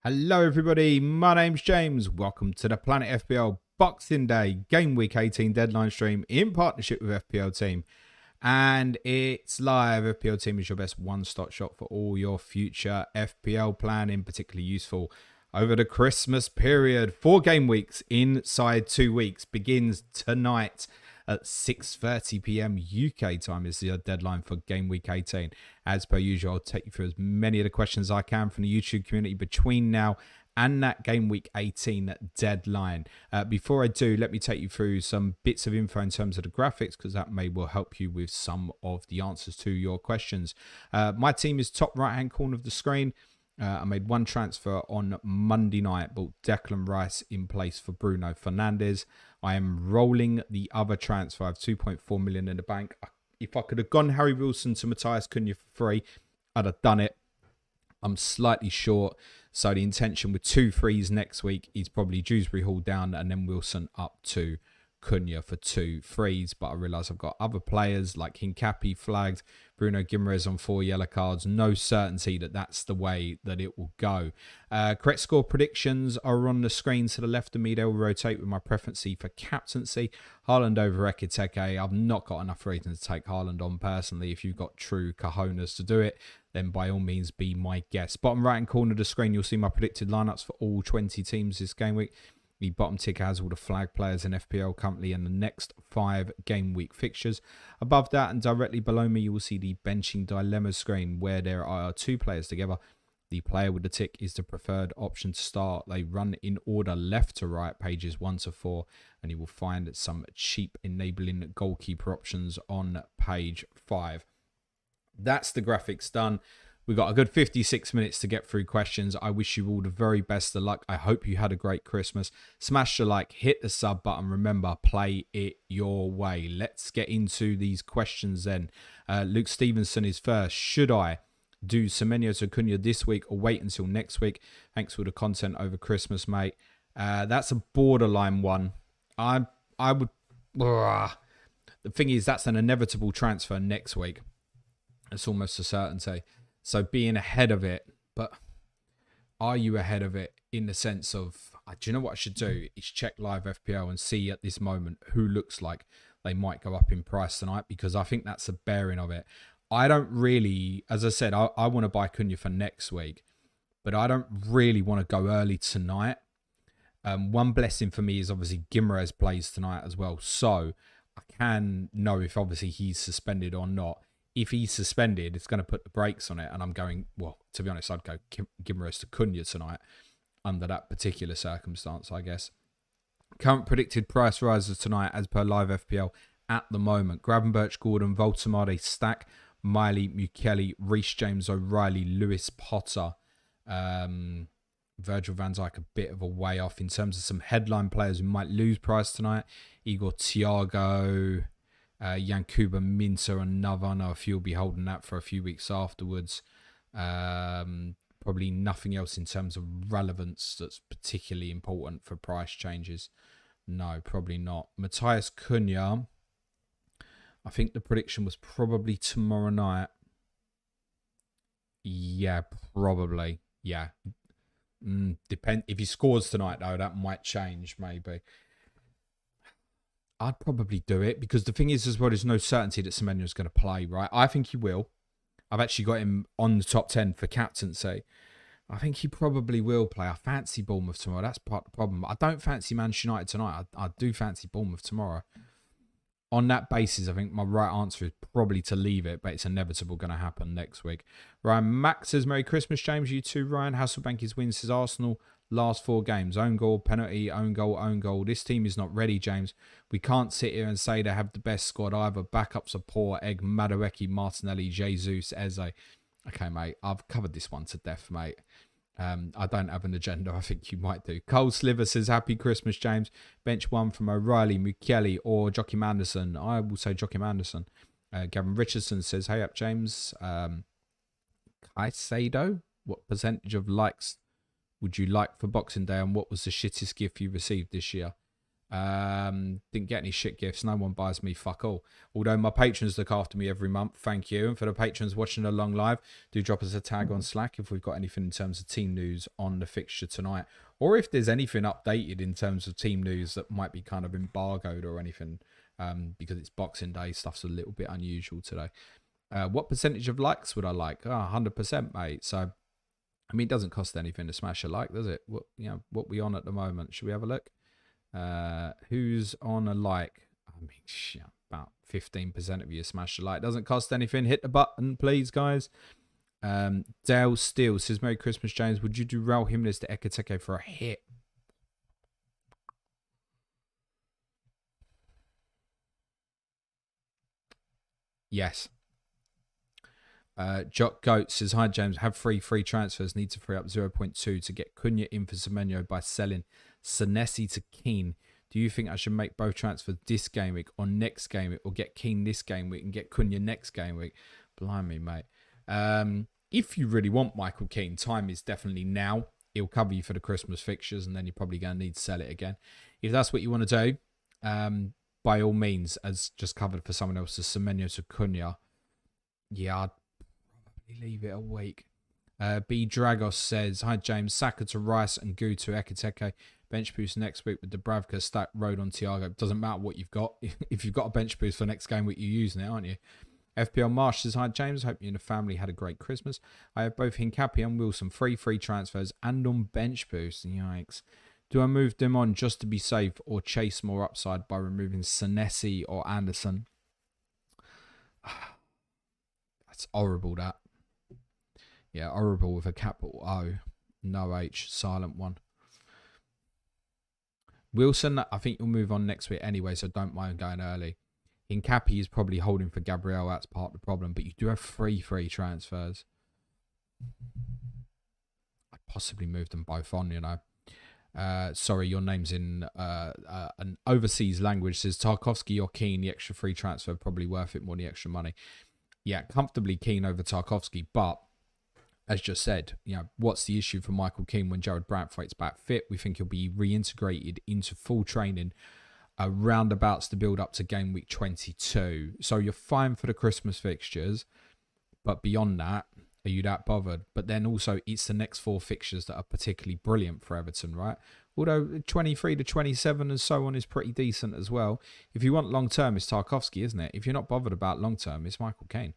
Hello everybody, my name's James. Welcome to the Planet FPL Boxing Day Gameweek 18 deadline stream in partnership with FPL Team. And it's live. FPL Team is your best one-stop shop for all your future FPL planning, particularly useful over the Christmas period. 4 game weeks inside 2 weeks begins tonight at 6:30 p.m. UK time is the deadline for Game Week 18. As per usual, I'll take you through as many of the questions as I can from the YouTube community between now and that Game Week 18 deadline. Before I do, let me take you through some bits of info in terms of the graphics, because that will help you with some of the answers to your questions. My team is top right-hand corner of the screen. I made one transfer on Monday night, bought Declan Rice in place for Bruno Fernandes. I am rolling the other transfer. I have 2.4 million in the bank. If I could have gone Harry Wilson to Matthias Cunha for free, I'd have done it. I'm slightly short, so the intention with 2 frees next week is probably Dewsbury Hall down and then Wilson up to Cunha for 2 frees. But I realise I've got other players like Hincapi flagged, Bruno Guimaraes on 4 yellow cards. No certainty that that's the way that it will go. Correct score predictions are on the screen to the left of me. They'll rotate with my preference for captaincy. Haaland over Ekiteke. I've not got enough reason to take Haaland on personally. If you've got true cojones to do it, then by all means be my guest. Bottom right hand corner of the screen, you'll see my predicted lineups for all 20 teams this game week. The bottom tick has all the flag players in FPL currently in the next 5 game week fixtures. Above that and directly below me, you will see the benching dilemma screen where there are 2 players together. The player with the tick is the preferred option to start. They run in order left to right, pages 1 to 4, and you will find some cheap enabling goalkeeper options on page 5. That's the graphics done. We've got a good 56 minutes to get through questions. I wish you all the very best of luck. I hope you had a great Christmas. Smash the like, hit the sub button. Remember, play it your way. Let's get into these questions then. Luke Stevenson is first. Should I do Semenyo to Cunha this week or wait until next week? Thanks for the content over Christmas, mate. That's a borderline one. I would... The thing is, that's an inevitable transfer next week. It's almost a certainty. So being ahead of it, but are you ahead of it in the sense of, do you know what I should do? Is check live FPL and see at this moment who looks like they might go up in price tonight, because I think that's a bearing of it. I don't really, as I said, I want to buy Cunha for next week, but I don't really want to go early tonight. One blessing for me is obviously Guimaraes plays tonight as well. So I can know if obviously he's suspended or not. If he's suspended, it's going to put the brakes on it. And I'm going, well, to be honest, I'd go Guimaraes to Cunha tonight under that particular circumstance, I guess. Current predicted price rises tonight as per live FPL at the moment. Gravenberch, Gordon, Voltemade, Stack, Miley, Mukeli, Reece James, O'Reilly, Lewis Potter, Virgil van Dijk a bit of a way off. In terms of some headline players who might lose price tonight, Igor Thiago... Yankuba Minter, another. I know a few will be holding that for a few weeks afterwards. Probably nothing else in terms of relevance that's particularly important for price changes. No, probably not. Matthias Cunha, I think the prediction was probably tomorrow night. Yeah, probably. Yeah. Depend. If he scores tonight, though, that might change, maybe. I'd probably do it, because the thing is as well, there's no certainty that Semenyo is going to play, right? I think he will. I've actually got him on the top 10 for captaincy. I think he probably will play. I fancy Bournemouth tomorrow. That's part of the problem. I don't fancy Manchester United tonight. I do fancy Bournemouth tomorrow. On that basis, I think my right answer is probably to leave it, but it's inevitable going to happen next week. Ryan Max says, Merry Christmas, James. You too, Ryan. Hasselbank is wins says Arsenal. Last 4 games, own goal, penalty, own goal, own goal. This team is not ready, James. We can't sit here and say they have the best squad either. Backups are poor. Egg, Madueke, Martinelli, Jesus, Eze. Okay, mate, I've covered this one to death, mate. I don't have an agenda. I think you might do. Cole Sliver says, Happy Christmas, James. Bench 1 from O'Reilly, Mukeli, or Joachim Anderson. I will say Joachim Anderson. Gavin Richardson says, Hey up, James. Caicedo, what percentage of likes would you like for Boxing Day, and what was the shittest gift you received this year? Didn't get any shit gifts. No one buys me fuck all. Although my patrons look after me every month. Thank you. And for the patrons watching along live, do drop us a tag on Slack if we've got anything in terms of team news on the fixture tonight. Or if there's anything updated in terms of team news that might be kind of embargoed or anything. Because it's Boxing Day. Stuff's a little bit unusual today. What percentage of likes would I like? 100%, mate. So, I mean, it doesn't cost anything to smash a like, does it? What we on at the moment? Should we have a look? Who's on a like? I mean, about 15% of you smash a like. Doesn't cost anything. Hit the button, please, guys. Dale Steele says, Merry Christmas, James. Would you do Raul Jimenez to Ekitike for a hit? Yes. Jock Goat says, hi, James. Have free transfers. Need to free up 0.2 to get Cunha in for Semenyo by selling Senesi to Keane. Do you think I should make both transfers this game week or next game week, or get Keane this game week and get Cunha next game week? Blimey, mate. If you really want Michael Keane, time is definitely now. He'll cover you for the Christmas fixtures, and then you're probably going to need to sell it again. If that's what you want to do, by all means, as just covered for someone else, as Semenyo to Cunha, yeah, I'd probably leave it a week. B. Dragos says, hi, James. Saka to Rice and Gu to Ekiteke. Bench boost next week with Dubravka, Stack, Road on Thiago. Doesn't matter what you've got. If you've got a bench boost for next game week, you're using it, aren't you? FPL Marsh says, hi, James. Hope you and the family had a great Christmas. I have both Hincapi and Wilson free transfers and on bench boost. Yikes. Do I move them on just to be safe or chase more upside by removing Senesi or Anderson? That's horrible, that. Yeah, horrible with a capital O. No H. Silent one. Wilson, I think you'll move on next week anyway, so don't mind going early. Hincapi is probably holding for Gabriel. That's part of the problem. But you do have free transfers. I'd possibly move them both on, you know. Sorry, your name's in an overseas language. Says Tarkovsky or Keane, the extra free transfer, probably worth it more than the extra money. Yeah, comfortably Keane over Tarkovsky, but as just said, you know, what's the issue for Michael Keane when Jared Brantthwaite's back fit? We think he'll be reintegrated into full training roundabouts to build up to game week 22. So you're fine for the Christmas fixtures, but beyond that, are you that bothered? But then also, it's the next 4 fixtures that are particularly brilliant for Everton, right? Although 23 to 27 and so on is pretty decent as well. If you want long-term, it's Tarkovsky, isn't it? If you're not bothered about long-term, it's Michael Keane.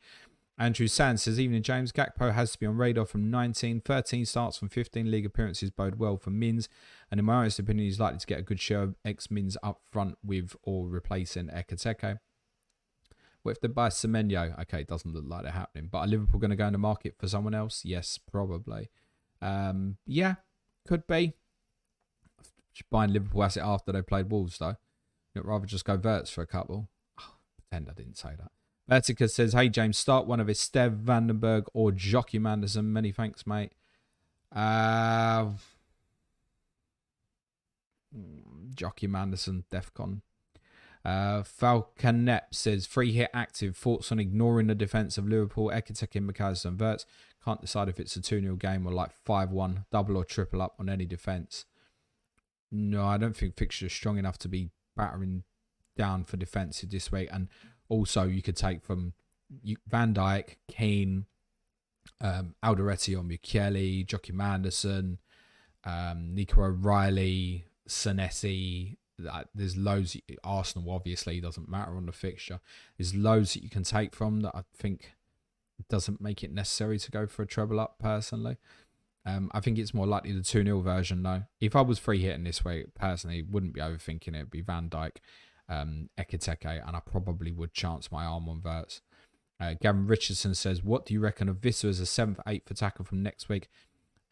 Andrew Sands says, evening, James. Gakpo has to be on radar from 19. 13 starts from 15 league appearances bode well for Mins. And in my honest opinion, he's likely to get a good share of ex-Mins up front with or replacing Ekiteke. What if they buy Semenyo? Okay, it doesn't look like they're happening. But are Liverpool going to go in the market for someone else? Yes, probably. Yeah, could be. Just buying Liverpool asset after they played Wolves, though. I'd rather just go Verts for a couple. Oh, pretend I didn't say that. Vertica says, hey, James, start one of his Stev, Vandenberg, or Joachim Anderson. Many thanks, mate. Joachim Anderson, Defcon. Falconet says, free hit active. Thoughts on ignoring the defence of Liverpool, Ekiteke, McAllister, and Verts. Can't decide if it's a 2-0 game or like 5-1, double or triple up on any defence. No, I don't think Fixture is strong enough to be battering down for defensive this week. And also, you could take from Van Dijk, Keane, Alderete or Mukiele, Joachim Anderson, Nico O'Reilly, Senesi. There's loads. Arsenal obviously doesn't matter on the fixture. There's loads that you can take from that I think doesn't make it necessary to go for a treble up personally. I think it's more likely the 2-0 version though. If I was free hitting this way, personally, wouldn't be overthinking it. It'd be Van Dijk, Ekiteke, and I probably would chance my arm on Verts. Gavin Richardson says, what do you reckon of Vissa as a 7th, 8th attacker from next week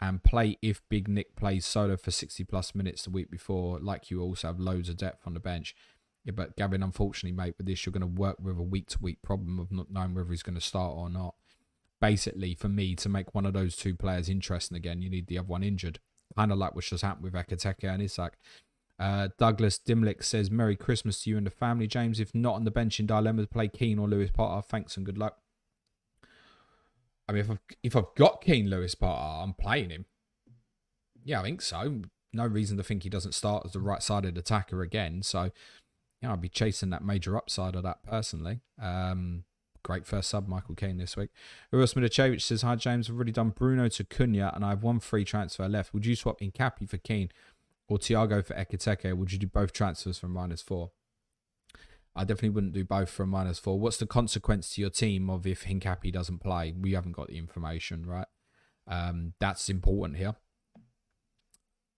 and play if Big Nick plays solo for 60 plus minutes the week before? Like, you also have loads of depth on the bench. Yeah, but Gavin, unfortunately, mate, with this, you're going to work with a week-to-week problem of not knowing whether he's going to start or not. Basically, for me, to make one of those 2 players interesting again, you need the other one injured. Kind of like what's just happened with Ekiteke and Isak. Douglas Dimlick says, Merry Christmas to you and the family, James. If not on the bench in dilemma, play Keane or Lewis Potter. Thanks and good luck. I mean, if I've got Keane, Lewis Potter, I'm playing him. Yeah, I think so. no reason to think he doesn't start as the right-sided attacker again. So, yeah, I'd be chasing that major upside of that personally. Great first sub, Michael Keane this week. Uros Milosevic says, hi, James. I've already done Bruno to Cunha, and I have one free transfer left. Would you swap Hincapi for Keane or Thiago for Ekitike? Would you do both transfers from -4? I definitely wouldn't do both from -4. What's the consequence to your team of if Hincapi doesn't play? We haven't got the information, right? That's important here.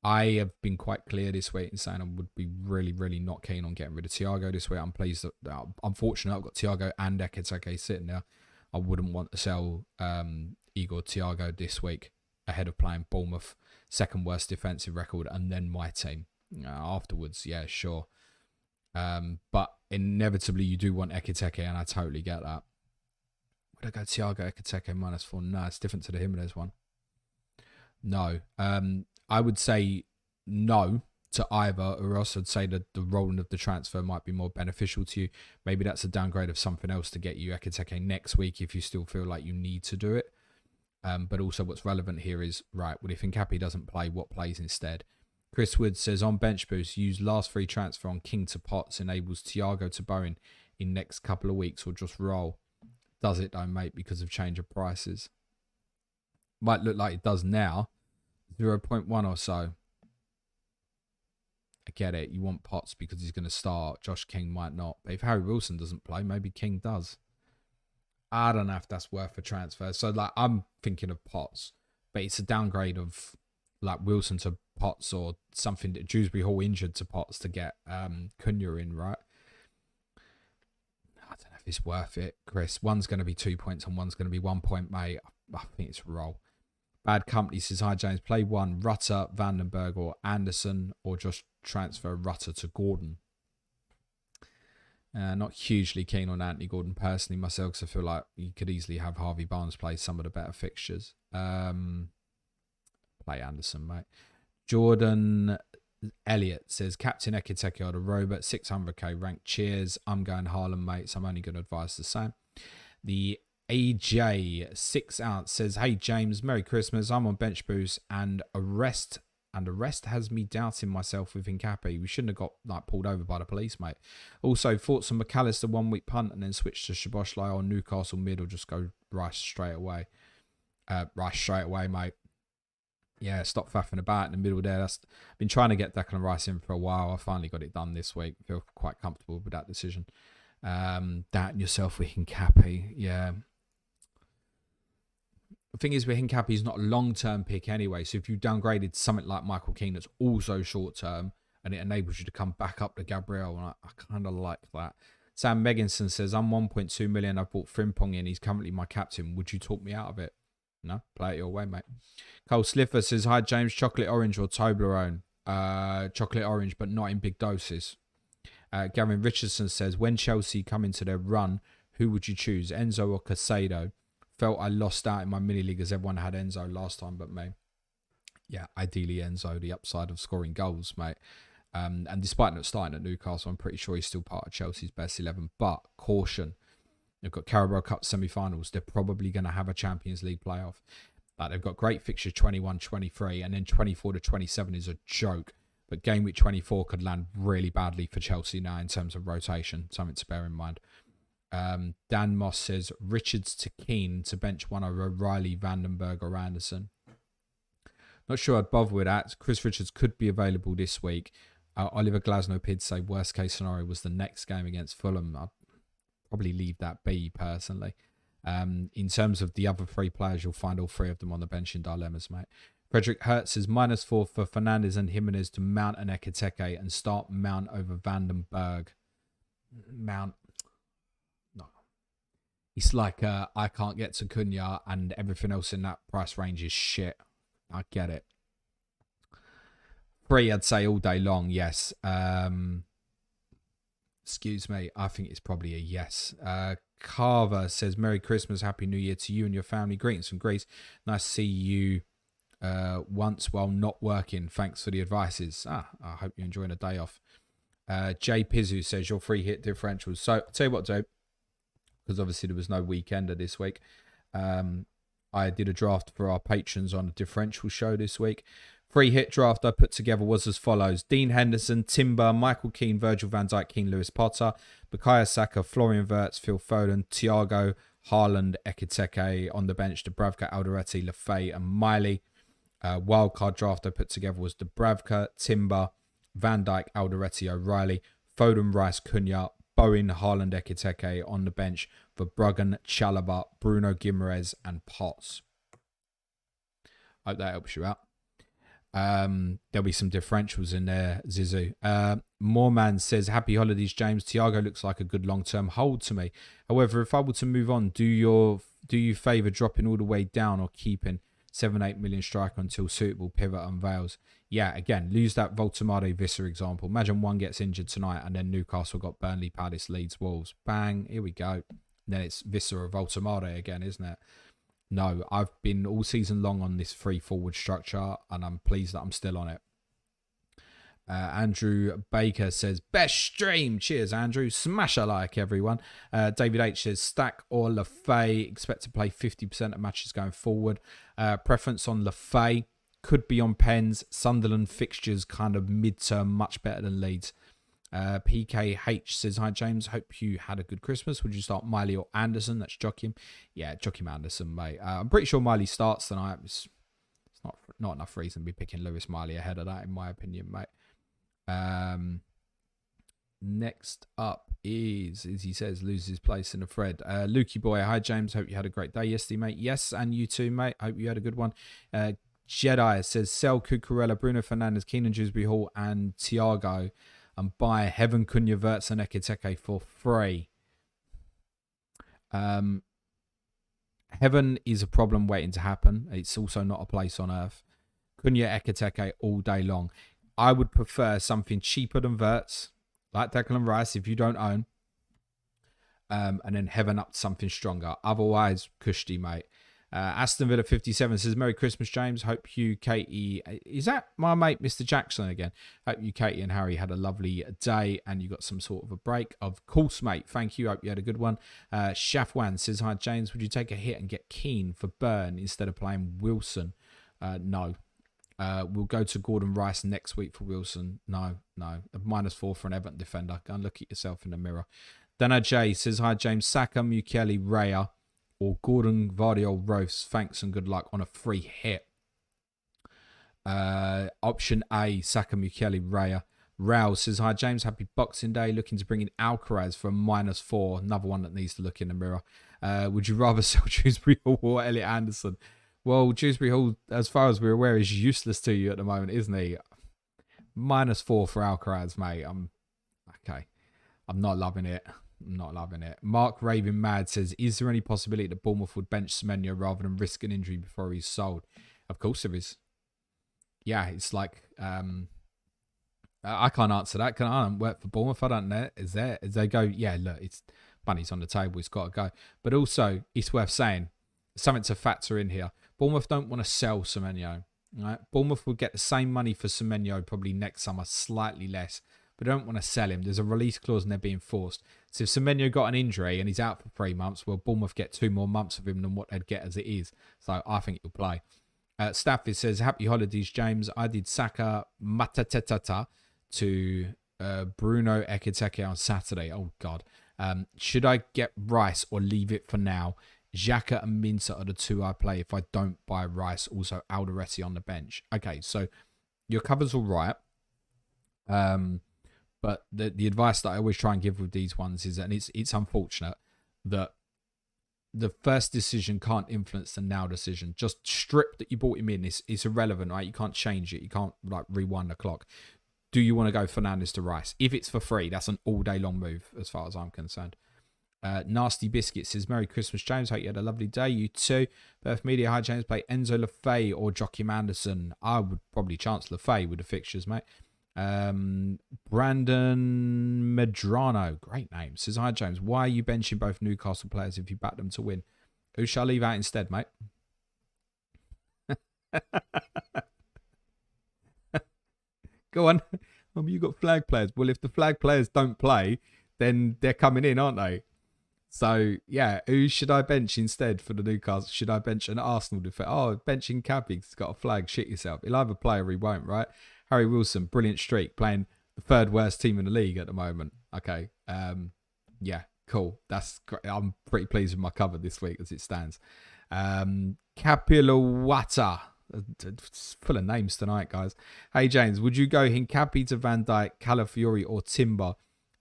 I have been quite clear this week in saying I would be really, really not keen on getting rid of Thiago this week. I'm pleased that, unfortunately, I've got Thiago and Ekitike sitting there. I wouldn't want to sell Igor Thiago this week ahead of playing Bournemouth, second worst defensive record, and then my team. Afterwards, yeah, sure. But inevitably, you do want Ekitike, and I totally get that. Would I go Thiago, Ekitike, -4? No, it's different to the Jimenez one. No. I would say no to either, or else I'd say that the rolling of the transfer might be more beneficial to you. Maybe that's a downgrade of something else to get you Ekitike next week if you still feel like you need to do it. But also what's relevant here is, right, well, if Hincapi doesn't play, what plays instead? Chris Wood says, on bench boost, use last free transfer on King to Potts, enables Thiago to Bowen in next couple of weeks, or just roll. Does it though, mate, because of change of prices? Might look like it does now. 0.1 or so. I get it. You want Potts because he's going to start. Josh King might not. But if Harry Wilson doesn't play, maybe King does. I don't know if that's worth a transfer. So, like, I'm thinking of Potts. But it's a downgrade of, like, Wilson to Potts or something that Dewsbury Hall injured to Potts to get Cunha in, right? I don't know if it's worth it, Chris. One's going to be 2 points and one's going to be 1 point, mate. I think it's a roll. Bad Company says, hi, James. Play one, Rutter, Vandenberg, or Anderson, or just transfer Rutter to Gordon. Not hugely keen on Anthony Gordon personally myself, because I feel like you could easily have Harvey Barnes play some of the better fixtures. Play Anderson, mate. Jordan Elliott says, Captain Ekitike or the Robot, 600k ranked. Cheers. I'm going Haaland, mate, so I'm only going to advise the same. The AJ 6 ounce says, hey James, Merry Christmas. I'm on bench boost and arrest has me doubting myself with Hincapi. We shouldn't have got pulled over by the police, mate. Also, thoughts on McAllister 1 week punt and then switch to Szoboszlai or Newcastle mid, or just go Rice straight away. Mate. Yeah, stop faffing about in the middle there. I've been trying to get Declan Rice in for a while. I finally got it done this week. I feel quite comfortable with that decision. Doubting yourself with Hincapi, yeah. The thing is, with Hincapi, he's not a long-term pick anyway. So if you downgraded something like Michael Keane that's also short-term and it enables you to come back up to Gabriel, and I kind of like that. Sam Megginson says, I'm 1.2 million. I've bought Frimpong in. He's currently my captain. Would you talk me out of it? No? Play it your way, mate. Cole Sliffer says, hi, James. Chocolate orange or Toblerone? Chocolate orange, but not in big doses. Gavin Richardson says, when Chelsea come into their run, who would you choose, Enzo or Caicedo? Felt I lost out in my mini league as everyone had Enzo last time but me. Yeah, ideally Enzo, the upside of scoring goals, mate. And despite not starting at Newcastle, I'm pretty sure he's still part of Chelsea's best 11. But caution, they've got Carabao Cup semi-finals. They're probably going to have a Champions League playoff. But they've got great fixture 21-23, and then 24-27 is a joke. But game week 24 could land really badly for Chelsea now in terms of rotation. Something to bear in mind. Dan Moss says, Richards to Keane to bench one over O'Reilly, Vandenberg or Anderson. Not sure I'd bother with that. Chris Richards could be available this week. Oliver Glasnow did say worst case scenario was the next game against Fulham. I'd probably leave that be personally. In terms of the other three players, you'll find all three of them on the bench in dilemmas, mate. Frederick Hertz says -4 for Fernandes and Jimenez to Mount and Ekitike and start Mount over Vandenberg. Mount. It's like I can't get to Cunha and everything else in that price range is shit. I get it. 3, I'd say all day long, yes. Excuse me. I think it's probably a yes. Carver says, Merry Christmas, Happy New Year to you and your family. Greetings from Greece. Nice to see you once while not working. Thanks for the advices. I hope you're enjoying a day off. Jay Pizu says, your free hit differentials. So, I'll tell you what, Joe. Because obviously there was no weekender this week. I did a draft for our patrons on a differential show this week. Free hit draft I put together was as follows: Dean Henderson, Timber, Michael Keane, Virgil van Dijk, Keane, Lewis Potter, Bukayo Saka, Florian Wirtz, Phil Foden, Thiago, Haaland, Ekiteke. On the bench, Dubravka, Alderete, Lafay and Miley. Wildcard draft I put together was Dubravka, Timber, Van Dijk, Alderete, O'Reilly, Foden, Rice, Cunha, Bowen, Haaland, Ekiteke. On the bench for Bruggen, Chalobah, Bruno Guimaraes and Potts. Hope that helps you out. There'll be some differentials in there, Zizou. Moreman says, happy holidays, James. Thiago looks like a good long-term hold to me. However, if I were to move on, do you favour dropping all the way down or keeping 7-8 million striker until suitable pivot unveils? Yeah, again, lose that Voltemade Visser example. Imagine one gets injured tonight and then Newcastle got Burnley, Palace, Leeds, Wolves. Bang, here we go. Then it's Visser or Voltemade again, isn't it? No, I've been all season long on this 3 forward structure and I'm pleased that I'm still on it. Andrew Baker says, best stream. Cheers, Andrew. Smash a like, everyone. David H says, stack or Lafay. Expect to play 50% of matches going forward. Preference on Lafay. Could be on pens. Sunderland fixtures kind of mid-term, much better than Leeds. PKH says, hi James, hope you had a good Christmas. Would you start Miley or Anderson? That's Joachim. Yeah, Joachim Anderson, mate. I'm pretty sure Miley starts tonight. It's not enough reason to be picking Lewis Miley ahead of that, in my opinion, mate. Next up is, as he says, loses place in the thread. Lukey boy, hi James, hope you had a great day yesterday, mate. Yes, and you too, mate. Hope you had a good one. Jedi says, sell Cucurella, Bruno Fernandes, Keenan Dewsbury Hall and Thiago and buy Heaven, Cunha, Wirtz and Ekiteke for free. Heaven is a problem waiting to happen. It's also not a place on earth. Cunha, Ekiteke all day long. I would prefer something cheaper than Wirtz, like Declan Rice if you don't own. And then Heaven up to something stronger. Otherwise, Kushti, mate. Aston Villa 57 says, Merry Christmas, James. Hope you, Katie... Is that my mate, Mr. Jackson, again? Hope you, Katie and Harry, had a lovely day and you got some sort of a break. Of course, mate. Thank you. Hope you had a good one. Shafwan says, hi, James. Would you take a hit and get Keane for Burn instead of playing Wilson? No. We'll go to Gordon Rice next week for Wilson. No. A -4 for an Everton defender. Go and look at yourself in the mirror. Dana J says, hi, James. Saka, Mukiele, Raya, or Gordon, Vardy, Rose. Thanks and good luck on a free hit. Option A, Saka, Mukiele, Raya. Rouse says, hi, James. Happy Boxing Day. Looking to bring in Alcaraz for a -4. Another one that needs to look in the mirror. Would you rather sell Dewsbury Hall or Elliot Anderson? Well, Dewsbury Hall, as far as we're aware, is useless to you at the moment, isn't he? -4 for Alcaraz, mate. I'm not loving it. Mark Raven Mad says, is there any possibility that Bournemouth would bench Semenyo rather than risk an injury before he's sold? Of course there is. Yeah, it's like, I can't answer that. I don't work for Bournemouth. I don't know. Is there? As they go, yeah, look, it's money's on the table. It's got to go. But also, it's worth saying, something to factor in here. Bournemouth don't want to sell Semenyo. Right? Bournemouth will get the same money for Semenyo probably next summer, slightly less. But don't want to sell him. There's a release clause and they're being forced. So if Semenyo got an injury and he's out for 3 months, well, Bournemouth get 2 more months of him than what they'd get as it is. So I think he'll play. Stafford says, happy holidays, James. I did Saka Matatetata to Bruno Ekiteke on Saturday. Oh, God. Should I get Rice or leave it for now? Xhaka and Minter are the 2 I play if I don't buy Rice. Also, Alderete on the bench. Okay, so your cover's all right. But the advice that I always try and give with these ones is, and it's unfortunate, that the first decision can't influence the now decision. Just strip that you bought him in. It's irrelevant, right? You can't change it. You can't like rewind the clock. Do you want to go Fernandes to Rice? If it's for free, that's an all day long move as far as I'm concerned. Nasty Biscuit says, Merry Christmas, James. Hope you had a lovely day. You too. Birth Media, hi, James. Play Enzo Lafay or Joachim Anderson. I would probably chance Lafay with the fixtures, mate. Brandon Medrano, great name, says, hi, James. Why are you benching both Newcastle players if you back them to win? Who shall I leave out instead, mate? Go on. You got flag players. Well, if the flag players don't play, then they're coming in, aren't they? So, yeah, who should I bench instead for the Newcastle? Should I bench an Arsenal defender? Oh, benching Cabby, he's got a flag. Shit yourself. He'll either play or he won't, right? Harry Wilson, brilliant streak, playing the third worst team in the league at the moment. Okay. Yeah, cool. That's great. I'm pretty pleased with my cover this week as it stands. Kapilawata. It's full of names tonight, guys. Hey, James, would you go Hincapi to Van Dijk, Calafiori or Timber?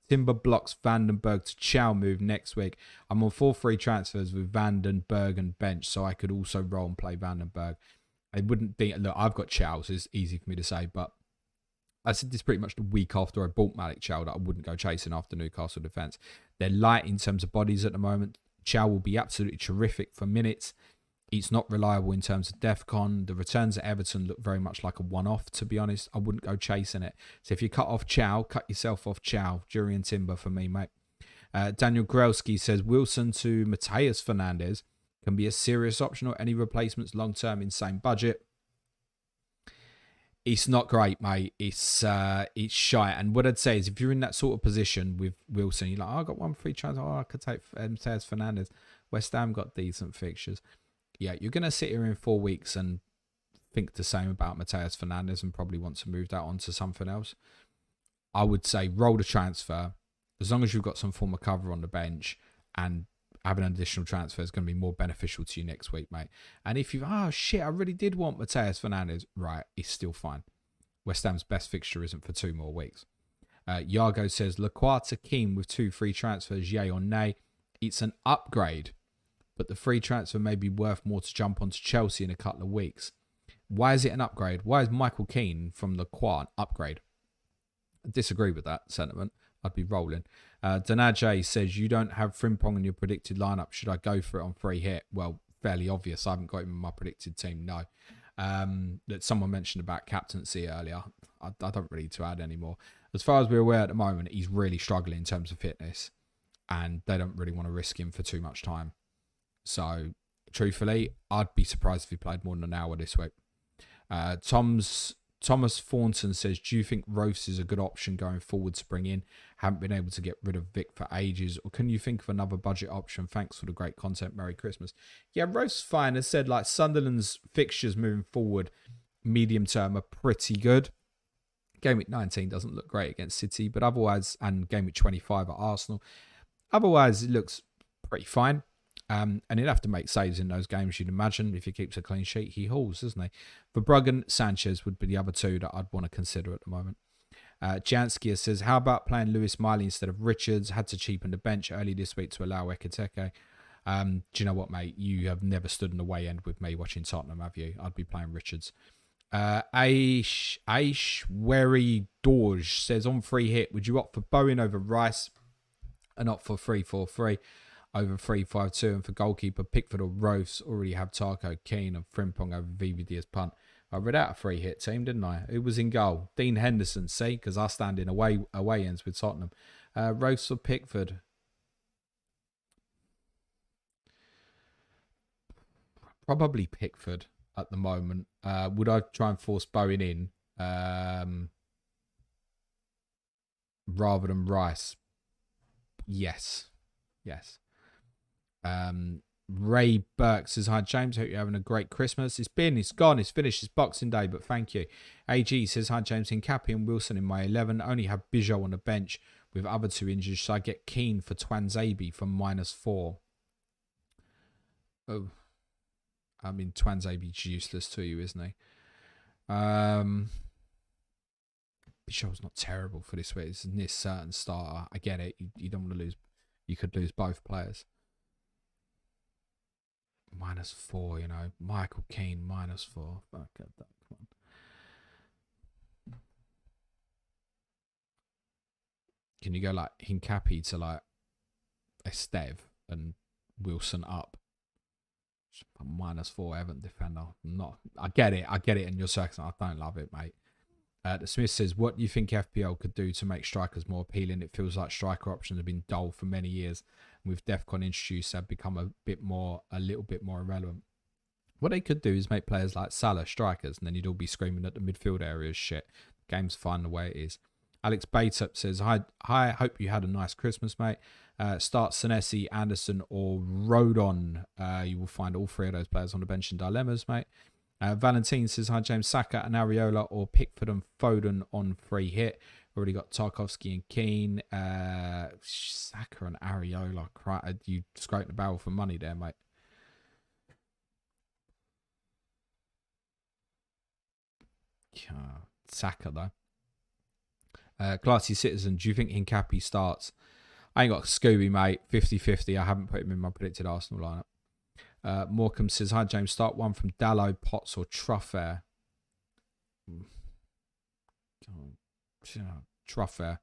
Timber blocks Vandenberg to Chow move next week. I'm on 4 free transfers with Vandenberg and bench, so I could also roll and play Vandenberg. It wouldn't be... Look, I've got Chow, so it's easy for me to say, but I said this pretty much the week after I bought Malik Chow that I wouldn't go chasing after Newcastle defence. They're light in terms of bodies at the moment. Chow will be absolutely terrific for minutes. It's not reliable in terms of DEFCON. The returns at Everton look very much like a one-off, to be honest. I wouldn't go chasing it. So if you cut off Chow, cut yourself off Chow. Jury and Timber for me, mate. Daniel Grelski says, Wilson to Mateus Fernandez can be a serious option or any replacements long-term in same budget. It's not great, mate. It's shy. And what I'd say is if you're in that sort of position with Wilson, you're like, oh, I got 1 free chance. Oh, I could take Mateus Fernandez. West Ham got decent fixtures. Yeah, you're going to sit here in 4 weeks and think the same about Mateus Fernandez and probably want to move that on to something else. I would say roll the transfer. As long as you've got some form of cover on the bench and having an additional transfer is going to be more beneficial to you next week, mate. And if I really did want Mateus Fernandez, right, it's still fine. West Ham's best fixture isn't for 2 more weeks. Yargo says, Lacroix to Keane with 2 free transfers, yay or nay. It's an upgrade, but the free transfer may be worth more to jump onto Chelsea in a couple of weeks. Why is it an upgrade? Why is Michael Keane from Lacroix an upgrade? I disagree with that sentiment. I'd be rolling. Danajay says, you don't have Frimpong in your predicted lineup. Should I go for it on free hit? Well, fairly obvious. I haven't got him in my predicted team, no. That someone mentioned about captaincy earlier. I don't really need to add anymore. As far as we're aware at the moment, he's really struggling in terms of fitness, and they don't really want to risk him for too much time. So, truthfully, I'd be surprised if he played more than an hour this week. Thomas Thornton says, do you think Rose is a good option going forward to bring in? Haven't been able to get rid of Vic for ages. Or can you think of another budget option? Thanks for the great content. Merry Christmas. Yeah, Rose fine. As said, like Sunderland's fixtures moving forward, medium term, are pretty good. Gameweek 19 doesn't look great against City, but otherwise, and Gameweek 25 at Arsenal, otherwise it looks pretty fine. And he'd have to make saves in those games, you'd imagine. If he keeps a clean sheet, he hauls, doesn't he? Verbruggen, Sanchez would be the other 2 that I'd want to consider at the moment. Janskia says, how about playing Lewis Miley instead of Richards? Had to cheapen the bench early this week to allow Ekiteke. Do you know what, mate? You have never stood in the way end with me watching Tottenham, have you? I'd be playing Richards. Aish Wery Dorj says, on free hit, would you opt for Bowen over Rice and opt for 3-4-3? Over 3-5-2, and for goalkeeper, Pickford or Rose already have Tarko, Keane and Frimpong over VVD as punt. I read out a free hit team, didn't I? Who was in goal? Dean Henderson, see? Because I stand in away ends with Tottenham. Rose or Pickford? Probably Pickford at the moment. Would I try and force Bowen in rather than Rice? Yes. Ray Burke says, hi James, hope you're having a great Christmas. It's gone, it's finished, it's Boxing Day, but thank you. AG says, hi James, Hincapi and Wilson in my 11, only have Bijou on the bench with other 2 injuries, so I get Keane for Twanzebe for -4. Oh, I mean, Twanzebe's useless to you, isn't he? Bijou's not terrible for this week. It's a near certain starter. I get it. You don't want to lose. You could lose both players. -4, you know. Michael Keane, -4. Fuck that. Come on. Can you go like Hincapi to like Esteve and Wilson up? -4 Everton defender. I get it in your circumstance. I don't love it, mate. The Smith says, what do you think FPL could do to make strikers more appealing? It feels like striker options have been dull for many years. And with DEFCON introduced, have become a little bit more irrelevant. What they could do is make players like Salah strikers, and then you'd all be screaming at the midfield area as shit. The game's fine the way it is. Alex Bateup says, hi, hope you had a nice Christmas, mate. Start Senesi, Anderson, or Rodon. You will find all three of those players on the bench in dilemmas, mate. Valentine says, hi, James. Saka and Areola or Pickford and Foden on free hit. Already got Tarkovsky and Keane. Saka and Areola. You scraping the barrel for money there, mate. Saka, though. Classy Citizen, do you think Hincapi starts? I ain't got Scooby, mate. 50-50. I haven't put him in my predicted Arsenal lineup. Morecambe says, hi, James. Start one from Dallo, Potts, or Truffair. Truffair.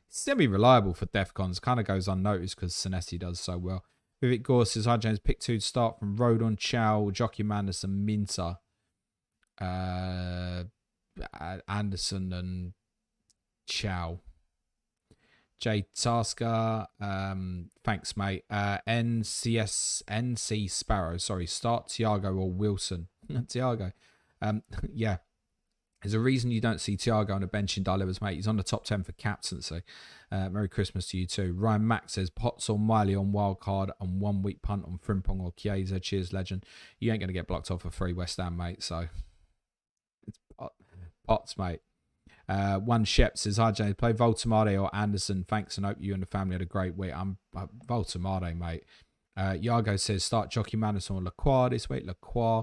Semi-reliable for Defcons. Kind of goes unnoticed because Senesi does so well. Vivek Gore says, hi, James. Pick 2 to start from Rodon, Chow, Jockey Manders, and Minter. Anderson and Chow. Jay Tasker, thanks, mate. NC Sparrow, sorry, start Thiago or Wilson. Thiago. Yeah. There's a reason you don't see Thiago on a bench in dilemmas, mate. He's on the top 10 for captaincy. Merry Christmas to you too. Ryan Mack says, Potts or Miley on wildcard and 1 week punt on Frimpong or Chiesa. Cheers, legend. You ain't going to get blocked off for free West Ham, mate, so it's Potts, mate. One Shep says, hi, James, play Voltamade or Anderson. Thanks and hope you and the family had a great week. I'm Voltamade, mate. Yago says, start Jockey Madison or Lacroix this week. Lacroix.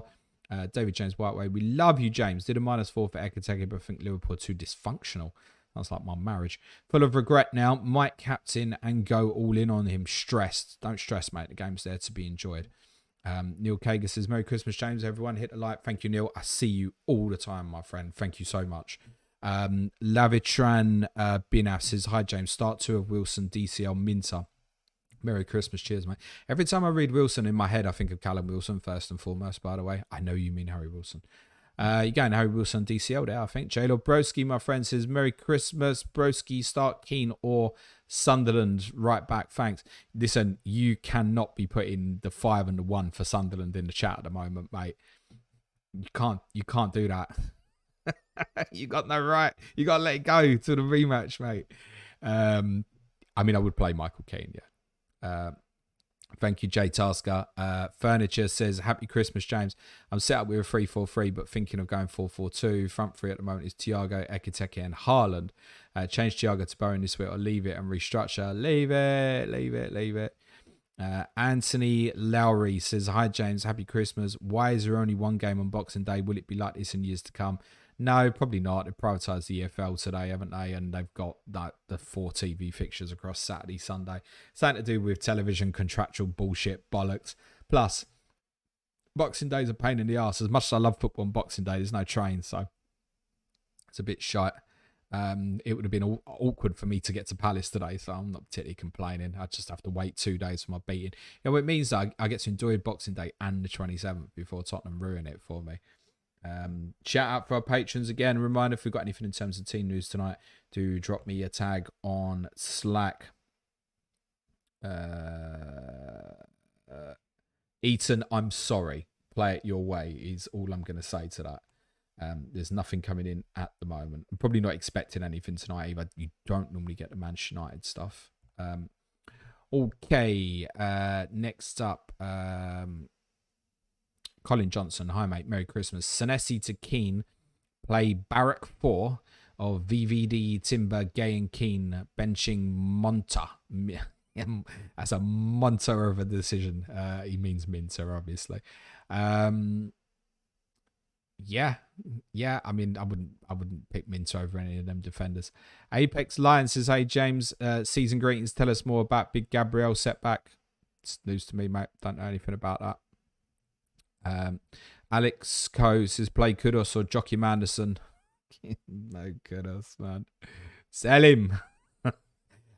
David James Whiteway, we love you, James. Did a -4 for Ekateke, but I think Liverpool are too dysfunctional. That's like my marriage. Full of regret now. Might captain and go all in on him. Stressed. Don't stress, mate. The game's there to be enjoyed. Neil Kager says, Merry Christmas, James. Everyone hit a like. Thank you, Neil. I see you all the time, my friend. Thank you so much. Lavitran Binaf says, hi, James. Start 2 of Wilson, DCL, Minter. Merry Christmas. Cheers, mate. Every time I read Wilson in my head, I think of Callum Wilson first and foremost, by the way. I know you mean Harry Wilson. You're going Harry Wilson DCL there, I think. J-Lord Broski, my friend, says, Merry Christmas. Broski, start Keane or Sunderland right back. Thanks. Listen, you cannot be putting the 5 and the 1 for Sunderland in the chat at the moment, mate. You can't do that. You got no right. You got to let it go to the rematch, mate. I mean, I would play Michael Keane, yeah. Thank you, Jay Tasker. Furniture says, happy Christmas, James. I'm set up with a 3-4-3, but thinking of going 4-4-2. Front three at the moment is Thiago, Ekateke, and Haaland. Change Thiago to Bowen this week or leave it and restructure. Leave it. Anthony Lowry says, hi, James. Happy Christmas. Why is there only one game on Boxing Day? Will it be like this in years to come? No, probably not. They've prioritised the EFL today, haven't they? And they've got the 4 TV fixtures across Saturday, Sunday. Something to do with television contractual bullshit, bollocks. Plus, Boxing Day's a pain in the arse. As much as I love football on Boxing Day, there's no train, so it's a bit shite. It would have been awkward for me to get to Palace today, so I'm not particularly complaining. I just have to wait 2 days for my beating. You know, it means that I get to enjoy Boxing Day and the 27th before Tottenham ruin it for me. Shout out for our patrons again. Reminder, if we've got anything in terms of team news tonight, do drop me a tag on Slack. Eaton, I'm sorry. Play it your way is all I'm going to say to that. There's nothing coming in at the moment. I'm probably not expecting anything tonight either. You don't normally get the Manchester United stuff. Okay. Next up, Colin Johnson. Hi, mate. Merry Christmas. Senesi to Keane. Play Barrack 4 of VVD, Timber, Gay and Keane. Benching Monta. That's a Monta of a decision. He means Minter, obviously. Yeah. I mean, I wouldn't pick Minter over any of them defenders. Apex Lions says, hey, James, season greetings. Tell us more about Big Gabriel setback. It's news to me, mate. Don't know anything about that. Alex Coe says, play Kudos or Jockey Manderson. No Kudos, man. Sell him.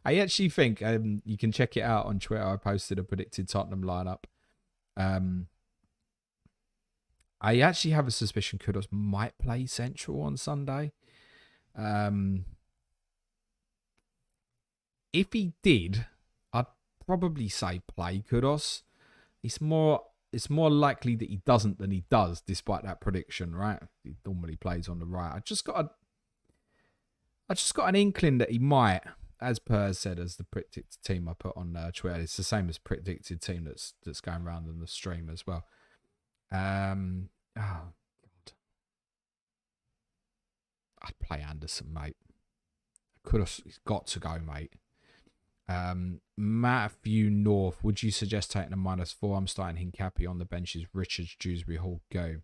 I actually think you can check it out on Twitter. I posted a predicted Tottenham lineup. I actually have a suspicion Kudos might play Central on Sunday. If he did, I'd probably say play Kudos. It's more likely that he doesn't than he does, despite that prediction, right? He normally plays on the right. I just got an inkling that he might, as per said, as the predicted team I put on Twitter. It's the same as predicted team that's going around on the stream as well. Oh God, I'd play Anderson, mate. He's got to go, mate. Matthew North, would you suggest taking a -4? I'm starting Hincapi on the benches. Richards, Dewsbury Hall, go.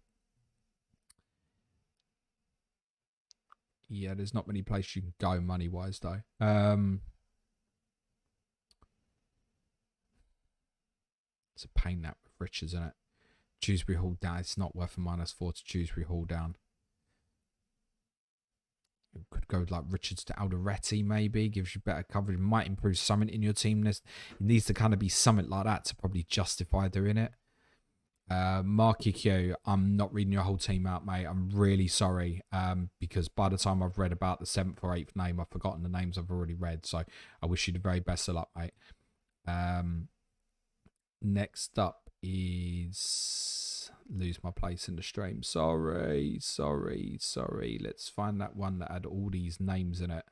Yeah, there's not many places you can go money-wise, though. It's a pain that with Richards, isn't it? Dewsbury Hall down. It's not worth a -4 to Dewsbury Hall down. Could go like Richards to Alderete, maybe. Gives you better coverage. Might improve something in your team list. It needs to kind of be something like that to probably justify doing it. Marky Q, I'm not reading your whole team out, mate. I'm really sorry. Because by the time I've read about the 7th or 8th name, I've forgotten the names I've already read. So I wish you the very best of luck, mate. Next up is lose my place in the stream. Sorry. Let's find that one that had all these names in it.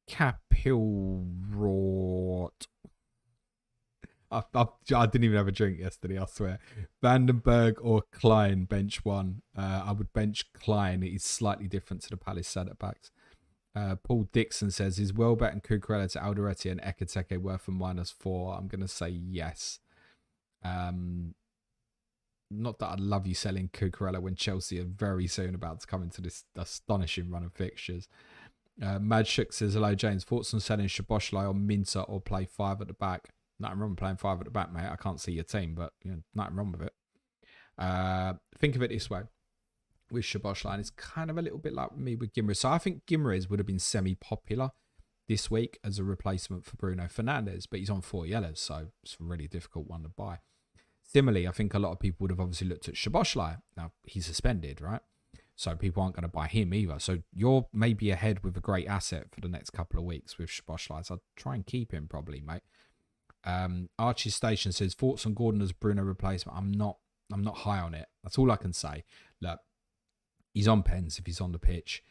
Capilrort. I didn't even have a drink yesterday, I swear. Vandenberg or Klein, bench one. I would bench Klein. He's slightly different to the Palace centre backs. Paul Dixon says, is Welbeck and Cucurella to Alderete and Ekiteke worth a -4? I'm going to say yes. Not that I'd love you selling Cucurella when Chelsea are very soon about to come into this astonishing run of fixtures. Mad Shook says, hello, James. Thoughts on selling Szoboszlai or Minter or play 5 at the back? Nothing wrong with playing 5 at the back, mate. I can't see your team, but nothing wrong with it. Think of it this way. With Szoboszlai, it's kind of a little bit like me with Guimaraes. So I think Guimaraes would have been semi-popular this week as a replacement for Bruno Fernandes, but he's on 4 yellows, so it's a really difficult one to buy. Similarly, I think a lot of people would have obviously looked at Szoboszlai. Now, he's suspended, right? So people aren't going to buy him either. So you're maybe ahead with a great asset for the next couple of weeks with Szoboszlai. So I'd try and keep him probably, mate. Archie Station says, thoughts on Gordon as Bruno replacement? I'm not high on it. That's all I can say. Look, he's on pens if he's on the pitch.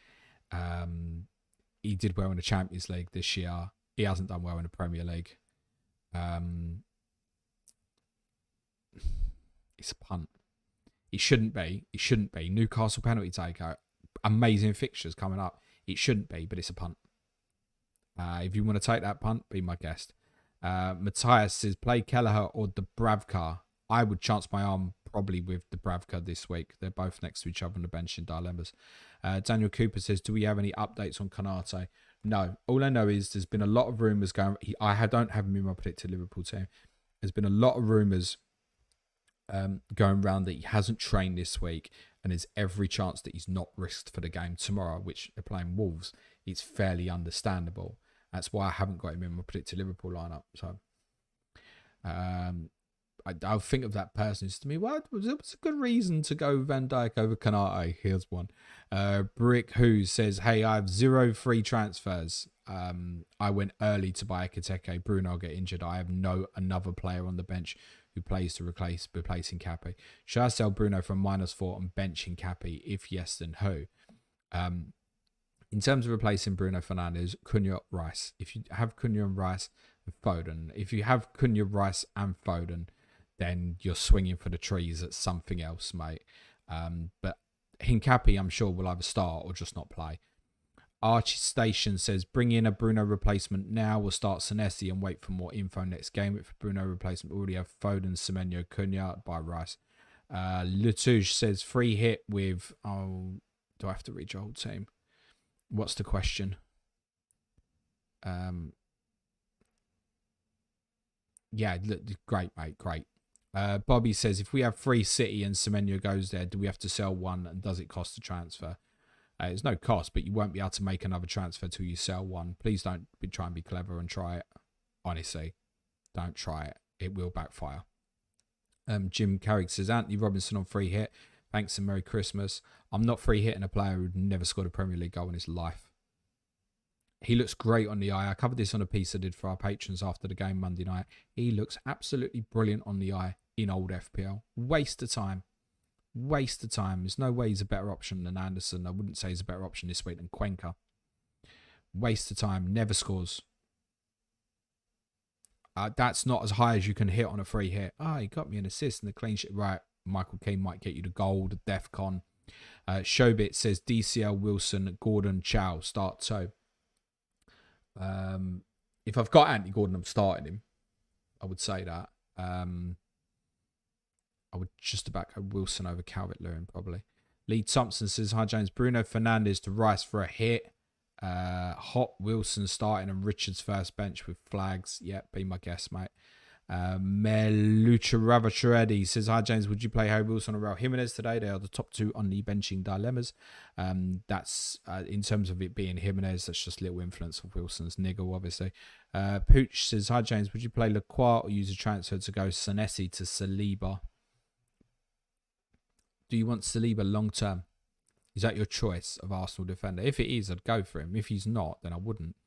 He did well in the Champions League this year. He hasn't done well in the Premier League. It's a punt. It shouldn't be. Newcastle penalty taker. Amazing fixtures coming up. It shouldn't be, but it's a punt. If you want to take that punt, be my guest. Matthias says, play Kelleher or Dubravka. I would chance my arm probably with Dubravka this week. They're both next to each other on the bench in dilemmas. Daniel Cooper says, do we have any updates on Konate? No. All I know is there's been a lot of rumours going. I don't have him in my predicted Liverpool team. There's been a lot of rumours going around that he hasn't trained this week, and there's every chance that he's not risked for the game tomorrow, which they're playing Wolves. It's fairly understandable. That's why I haven't got him in my predicted Liverpool lineup. So I'll think of that person who's to me, well, it was a good reason to go Van Dijk over Konate. Here's one. Brick Who says, hey, I have 0 free transfers. I went early to buy Ekiteke. Bruno will get injured. I have no another player on the bench who plays to replace Hincapi. Should I sell Bruno for -4 and bench Hincapi? If yes, then who? In terms of replacing Bruno Fernandes, Cunha, Rice. If you have Cunha and Rice and Foden, if you have Cunha, Rice and Foden, then you're swinging for the trees at something else, mate. But Hincapi, I'm sure, will either start or just not play. Archie Station says, bring in a Bruno replacement now. We'll start Senesi and wait for more info next game. If Bruno replacement, already have Foden, Semenyo, Cunha, by Rice. Latouche says, free hit with... Oh, do I have to read your whole team? What's the question? Yeah, great, mate, great. Bobby says, if we have free City and Semenyo goes there, do we have to sell one, and does it cost a transfer? There's no cost, but you won't be able to make another transfer till you sell one. Please don't try and be clever and try it. Honestly, don't try it. It will backfire. Jim Carrick says, Anthony Robinson on free hit. Thanks and Merry Christmas. I'm not free hitting a player who never scored a Premier League goal in his life. He looks great on the eye. I covered this on a piece I did for our patrons after the game Monday night. He looks absolutely brilliant on the eye in old FPL. Waste of time. Waste of time. There's no way he's a better option than Anderson. I wouldn't say he's a better option this week than Cuenca. Waste of time. Never scores. That's not as high as you can hit on a free hit. He got me an assist and the clean sheet. Right. Michael Keane might get you the gold. DEFCON. Showbit says DCL, Wilson, Gordon, Chow. Start. So, if I've got Anthony Gordon, I'm starting him. I would say that. I would just about go Wilson over Calvert-Lewin, probably. Lee Thompson says, hi, James. Bruno Fernandes to Rice for a hit. Hot Wilson starting and Richards first bench with flags. Yeah, be my guest, mate. Melucha Ravachuredi says, hi, James. Would you play Harry Wilson or Raul Jimenez today? They are the top two on the benching dilemmas. That's in terms of it being Jimenez, that's just little influence of Wilson's niggle, obviously. Pooch says, hi, James. Would you play Lacroix or use a transfer to go Senesi to Saliba? Do you want Saliba long term? Is that your choice of Arsenal defender? If it is, I'd go for him. If he's not, then I wouldn't.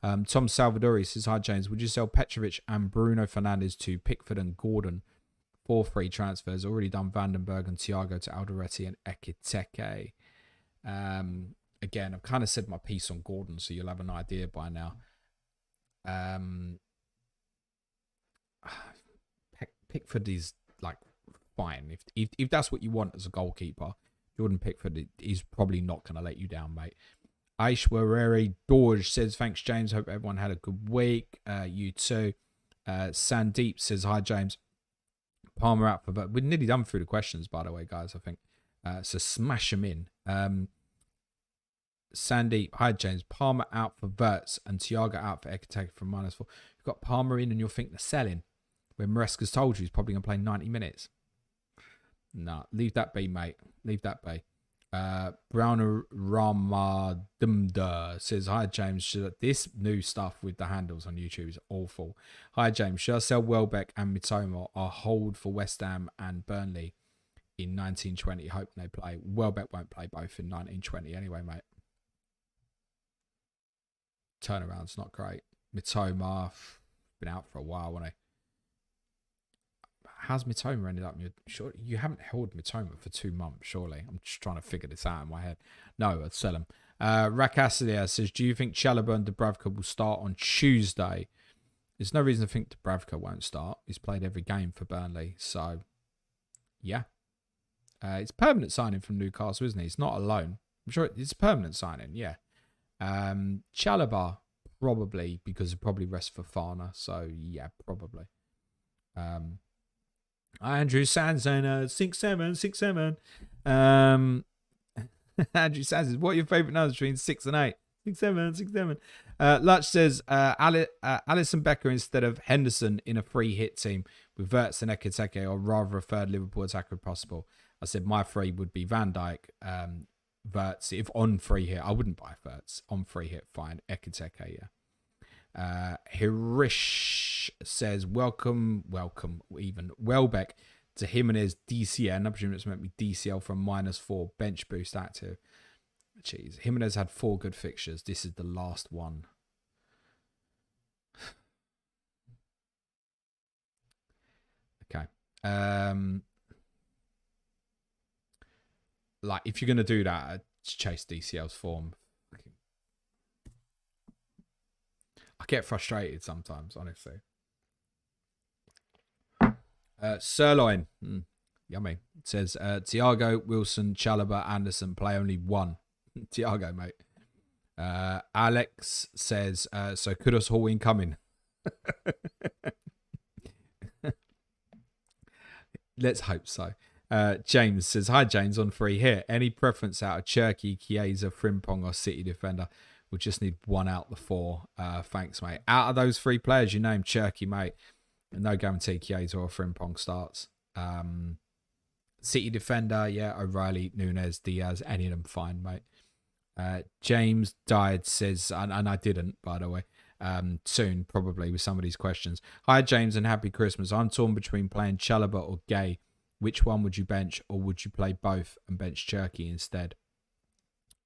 Tom Salvadori says, hi, James. Would you sell Petrovic and Bruno Fernandes to Pickford and Gordon for free transfers? Already done Vandenberg and Thiago to Alderete and Ekiteke. Again, I've kind of said my piece on Gordon, so you'll have an idea by now. Pickford is like fine. If that's what you want as a goalkeeper, Jordan Pickford is probably not going to let you down, mate. Aishwareri Dorj says, thanks, James. Hope everyone had a good week. You too. Sandeep says, hi, James. Palmer out for... But we're nearly done through the questions, by the way, guys, I think. So smash them in. Sandeep, hi, James. Palmer out for Verts and Thiago out for Ekiteke from -4. You've got Palmer in and you'll think they're selling. When Maresca's told you he's probably going to play 90 minutes. No, leave that be, mate. Leave that be. Browner Ramadumda says, hi, James. This new stuff with the handles on YouTube is awful. Hi, James. Should I sell Welbeck and Mitoma or hold for West Ham and Burnley in 1920? Hope they play. Welbeck won't play both in 1920 anyway, mate. Turnaround's not great. Mitoma, been out for a while, hasn't he? How's Mitoma ended up? Sure, you haven't held Mitoma for 2 months, surely. I'm just trying to figure this out in my head. No, I'd sell him. Rakasadia says, do you think Chalobah and Dubravka will start on Tuesday? There's no reason to think Dubravka won't start. He's played every game for Burnley. So, yeah. It's permanent signing from Newcastle, isn't he? It's not a loan. I'm sure it's a permanent signing, yeah. Chalobah, probably, because it probably rests for Fana. So, yeah, probably. Andrew Sands saying 6-7. Andrew Sands says, what are your favourite numbers between 6 and 8? 6-7. Lutch says Alisson Becker instead of Henderson in a free hit team with Verts and Ekiteke, or rather a third Liverpool attacker if possible. I said my three would be Van Dijk, Verts. If on free hit, I wouldn't buy Verts. On free hit, fine. Ekiteke, yeah. Hirish says, welcome, even Welbeck to Jimenez DCN. I presume it's meant to be DCL from -4, bench boost active. Jeez, Jimenez had 4 good fixtures. This is the last one. Okay. Like, if you're going to do that, chase DCL's form. I get frustrated sometimes, honestly. Sirloin, yummy. It says, Thiago, Wilson, Chalobah, Anderson, play only 1. Thiago, mate. Alex says, so Kudus Hall incoming. Let's hope so. James says, hi, James, on free hit. Any preference out of Cherki, Chiesa, Frimpong, or City defender? We'll just need 1 out of the 4. Thanks, mate. Out of those 3 players, you named Cherki, mate. No guarantee Chiesa or Frimpong starts. City defender, yeah, O'Reilly, Nunes, Diaz, any of them fine, mate. James Died says, and I didn't, by the way, soon, probably, with some of these questions. Hi, James, and happy Christmas. I'm torn between playing Chalobah or Gay. Which one would you bench, or would you play both and bench Cherki instead?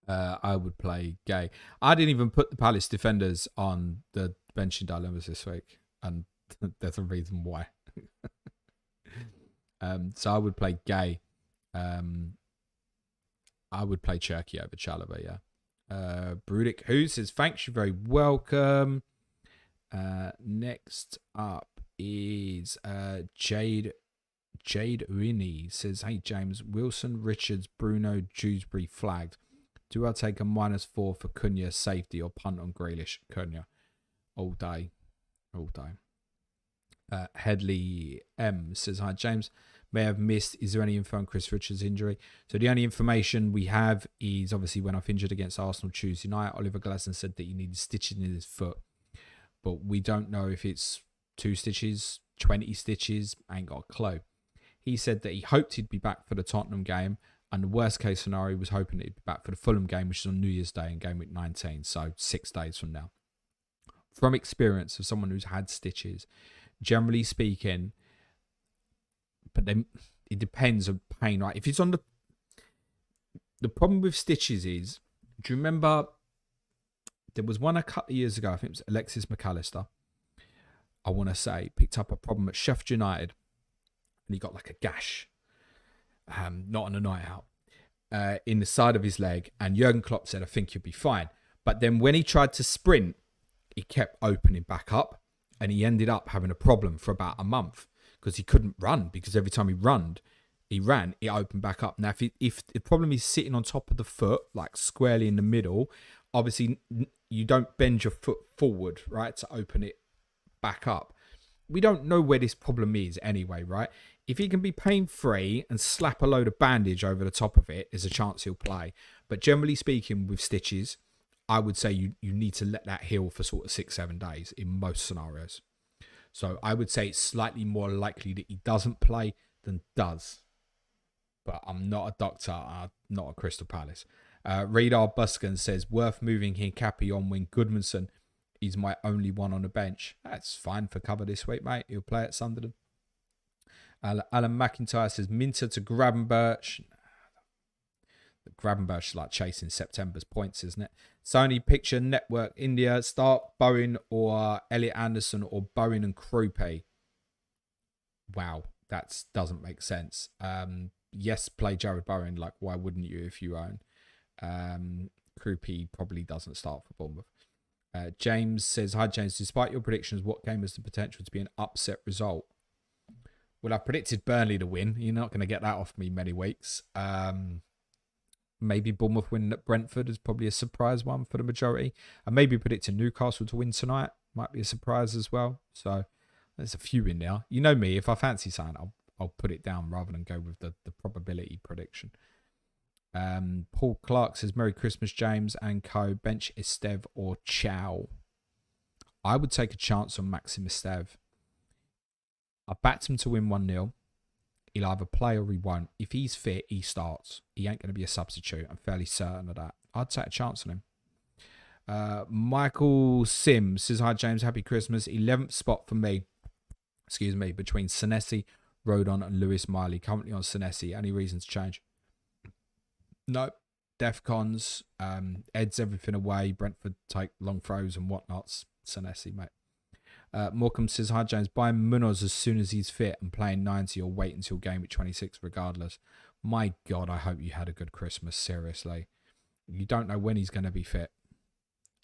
I would play Gay. I didn't even put the Palace defenders on the benching dilemmas this week, and there's a reason why. So I would play Gay I would play Cherky over Chalobah, yeah. Brudic, who says, thanks, you're very welcome. Next up is Jade Rini says, hey James, Wilson, Richards, Bruno, Dewsbury flagged. Do I take a -4 for Cunha safety or punt on Grealish? Cunha. All day. Headley M says, hi James, may have missed, is there any info on Chris Richards' injury? So the only information we have is obviously when I've injured against Arsenal Tuesday night, Oliver Glasson said that he needed stitches in his foot. But we don't know if it's 2 stitches, 20 stitches, ain't got a clue. He said that he hoped he'd be back for the Tottenham game, and the worst case scenario was hoping that he'd be back for the Fulham game, which is on New Year's Day in Gameweek 19, so 6 days from now. From experience of someone who's had stitches, generally speaking, but then it depends on pain, right? If it's on the problem with stitches is, do you remember there was one a couple of years ago, I think it was Alexis McAllister, I want to say, picked up a problem at Sheffield United, and he got like a gash, not on a night out, in the side of his leg, and Jurgen Klopp said, I think you'll be fine. But then when he tried to sprint, he kept opening back up, and he ended up having a problem for about a month because he couldn't run, because every time he ran, it opened back up. Now, if the problem is sitting on top of the foot, like squarely in the middle, obviously you don't bend your foot forward, right, to open it back up. We don't know where this problem is anyway, right? If he can be pain-free and slap a load of bandage over the top of it, there's a chance he'll play. But generally speaking, with stitches, I would say you need to let that heal for sort of 6-7 days in most scenarios. So I would say it's slightly more likely that he doesn't play than does. But I'm not a doctor. I'm not a Crystal Palace. Radar Buskin says, worth moving Hincapi on when Goodmanson is my only one on the bench. That's fine for cover this week, mate. He'll play at Sunderland. Alan McIntyre says, Minter to Gravenberch. Gravenberch is like chasing September's points, isn't it? Sony Picture Network India, Stark, Bowen, or Elliot Anderson, or Bowen and Krupe. Wow, that doesn't make sense. Yes, play Jared Bowen. Like, why wouldn't you if you own? Krupe probably doesn't start for Bournemouth. James says, hi James, despite your predictions, what game has the potential to be an upset result? Well, I predicted Burnley to win. You're not going to get that off me many weeks. Maybe Bournemouth win at Brentford is probably a surprise one for the majority. And maybe predicting Newcastle to win tonight might be a surprise as well. So there's a few in there. You know me, if I fancy something, I'll put it down rather than go with the probability prediction. Paul Clark says, Merry Christmas, James and co. Bench Estev or Chow. I would take a chance on Maxim Estev. I backed him to win 1-0. He'll either play or he won't. If he's fit, he starts. He ain't going to be a substitute. I'm fairly certain of that. I'd take a chance on him. Michael Sims says, hi James, happy Christmas. 11th spot for me. Excuse me, between Senesi, Rodon and Lewis Miley. Currently on Senesi. Any reason to change? No. Defcons. Ed's everything away. Brentford take long throws and whatnots. Senesi, mate. Morecambe says, hi James, buy Munoz as soon as he's fit and playing 90 or wait until game week 26 regardless. My God, I hope you had a good Christmas, seriously. You don't know when he's going to be fit.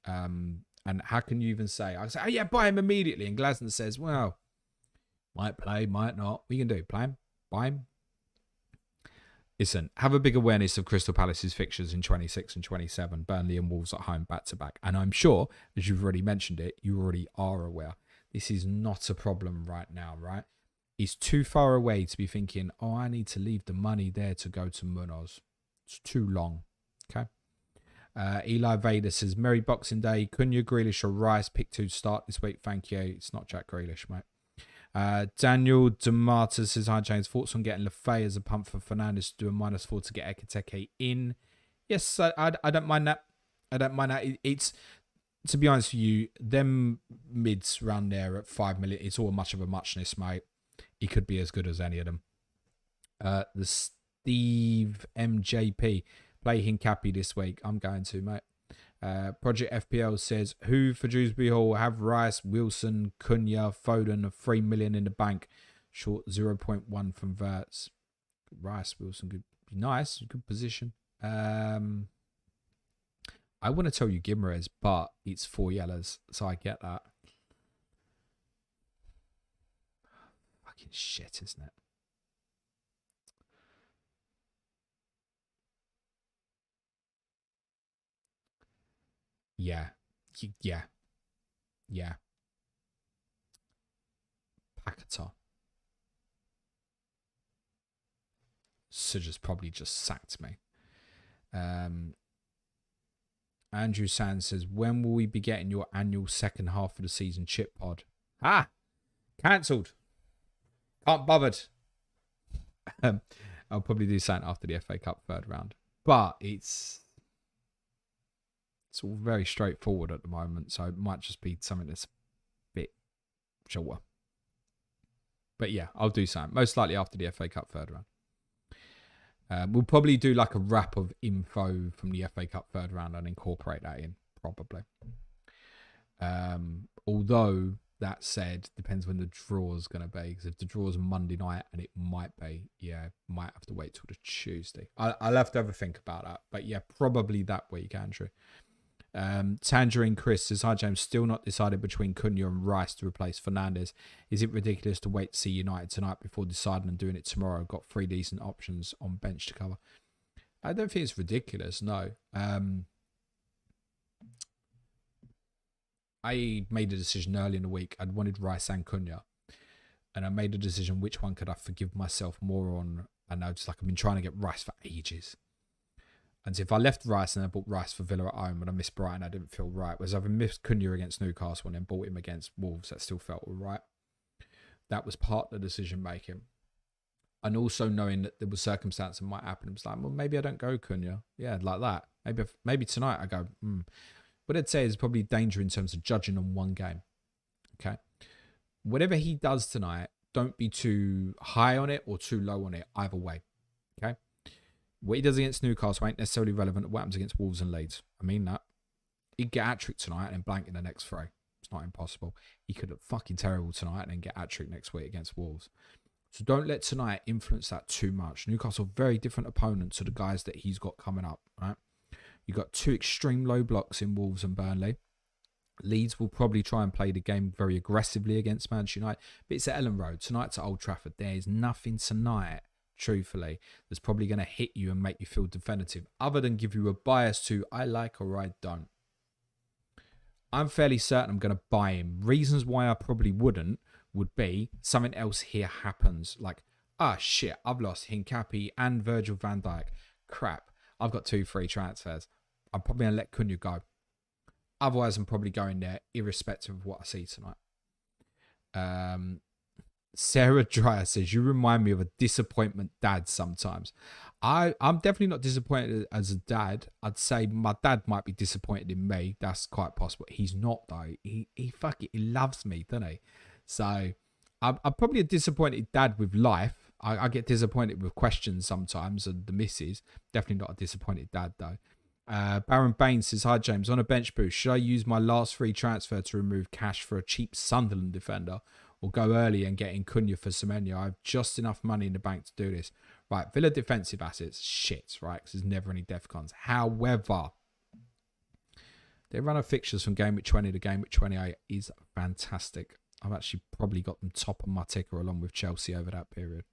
And how can you even say, I say, oh yeah, buy him immediately. And Glasner says, well, might play, might not. What you can do? Play him? Buy him? Listen, have a big awareness of Crystal Palace's fixtures in 26 and 27. Burnley and Wolves at home back-to-back. And I'm sure, as you've already mentioned it, you already are aware. This is not a problem right now, right? It's too far away to be thinking, oh, I need to leave the money there to go to Munoz. It's too long, okay? Eli Vader says, Merry Boxing Day. Cunha, Grealish or Rice, pick 2 to start this week. Thank you. It's not Jack Grealish, mate. Daniel DeMarta says, hi, James. Thoughts on getting Lafay as a pump for Fernandes to do a -4 to get Ekiteke in? Yes, I don't mind that. I don't mind that. It's... To be honest with you, them mids around there at 5 million, it's all much of a muchness, mate. He could be as good as any of them. The Steve MJP, play Hincapi this week. I'm going to, mate. Project FPL says, who for Dewsbury Hall have Rice, Wilson, Cunha, Foden, 3 million in the bank, short 0.1 from Verts. Rice, Wilson, good. be nice. Good position. I want to tell you Gimerez, but it's 4 yellows, so I get that. Fucking shit, isn't it? Yeah. Paquetá. Suja's probably just sacked me. Andrew Sands says, when will we be getting your annual second half of the season chip pod? Cancelled. Can't bothered. I'll probably do something after the FA Cup third round. But it's all very straightforward at the moment, so it might just be something that's a bit shorter. But yeah, I'll do something. Most likely after the FA Cup third round. We'll probably do like a wrap of info from the FA Cup third round and incorporate that in, probably. Although, that said, depends when the draw is going to be. Because if the draw is Monday night, and it might be, might have to wait till the Tuesday. I'll have to have a think about that. But yeah, probably that week, Andrew. Tangerine Chris says, hi James, still not decided between Cunha and Rice to replace Fernandes. Is it ridiculous to wait to see United tonight before deciding and doing it tomorrow? Got 3 decent options on bench to cover. I don't think it's ridiculous, no. I made a decision early in the week. I'd wanted Rice and Cunha. And I made a decision which one could I forgive myself more on. And I just I've been trying to get Rice for ages. And so if I left Rice and I bought Rice for Villa at home and I missed Brighton, I didn't feel right. Whereas I've missed Cunha against Newcastle and then bought him against Wolves, that still felt all right. That was part of the decision making. And also knowing that there was circumstances that might happen. It was like, well, maybe I don't go Cunha. Yeah, like that. Maybe tonight I go, What I'd say is probably danger in terms of judging on one game. Okay. Whatever he does tonight, don't be too high on it or too low on it either way. Okay. What he does against Newcastle ain't necessarily relevant to what happens against Wolves and Leeds. I mean that. He'd get hat-trick tonight and then blank in the next 3. It's not impossible. He could look fucking terrible tonight and then get hat-trick next week against Wolves. So don't let tonight influence that too much. Newcastle, very different opponent to the guys that he's got coming up, right? You've got 2 extreme low blocks in Wolves and Burnley. Leeds will probably try and play the game very aggressively against Manchester United. But it's at Ellen Road. Tonight's at Old Trafford. There is nothing tonight, truthfully, that's probably going to hit you and make you feel definitive, other than give you a bias to I like or I don't. I'm fairly certain I'm going to buy him. Reasons why I probably wouldn't would be something else here happens. Like, shit, I've lost Hincapi and Virgil van Dijk. Crap, I've got 2 free transfers. I'm probably going to let Cunha go. Otherwise, I'm probably going there irrespective of what I see tonight. Sarah Dreyer says, you remind me of a disappointment dad sometimes. I'm definitely not disappointed as a dad. I'd say my dad might be disappointed in me. That's quite possible. He's not, though. He loves me, doesn't he? So I'm probably a disappointed dad with life. I get disappointed with questions sometimes and the misses. Definitely not a disappointed dad, though. Baron Baines says, hi James, on a bench boost, should I use my last free transfer to remove cash for a cheap Sunderland defender or go early and get in Cunha for Semenyo? I have just enough money in the bank to do this. Right, Villa defensive assets, shit, right, because there's never any defcons. However, their run of fixtures from Gameweek 20 to Gameweek 28 is fantastic. I've actually probably got them top of my ticker along with Chelsea over that period.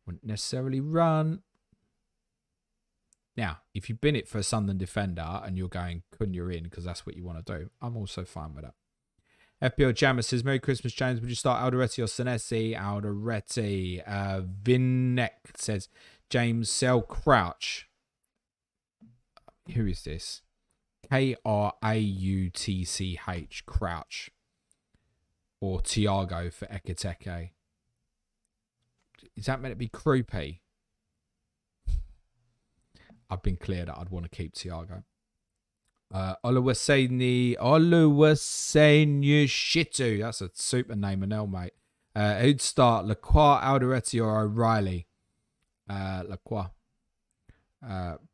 Wouldn't necessarily run. Now, if you've been it for a Sunderland defender and you're going Cunha in because that's what you want to do, I'm also fine with that. FPL Jammer says, Merry Christmas, James. Would you start Alderete or Senesi? Alderete. Vinek says, James, sell Crouch. Who is this? Krautch. Crouch. Or Thiago for Ekiteke. Is that meant to be Krupi? I've been clear that I'd want to keep Thiago. Oluwaseni Shitu. That's a super name, Manel, mate. Who'd start? Lacroix, Alderete, or O'Reilly? Lacroix.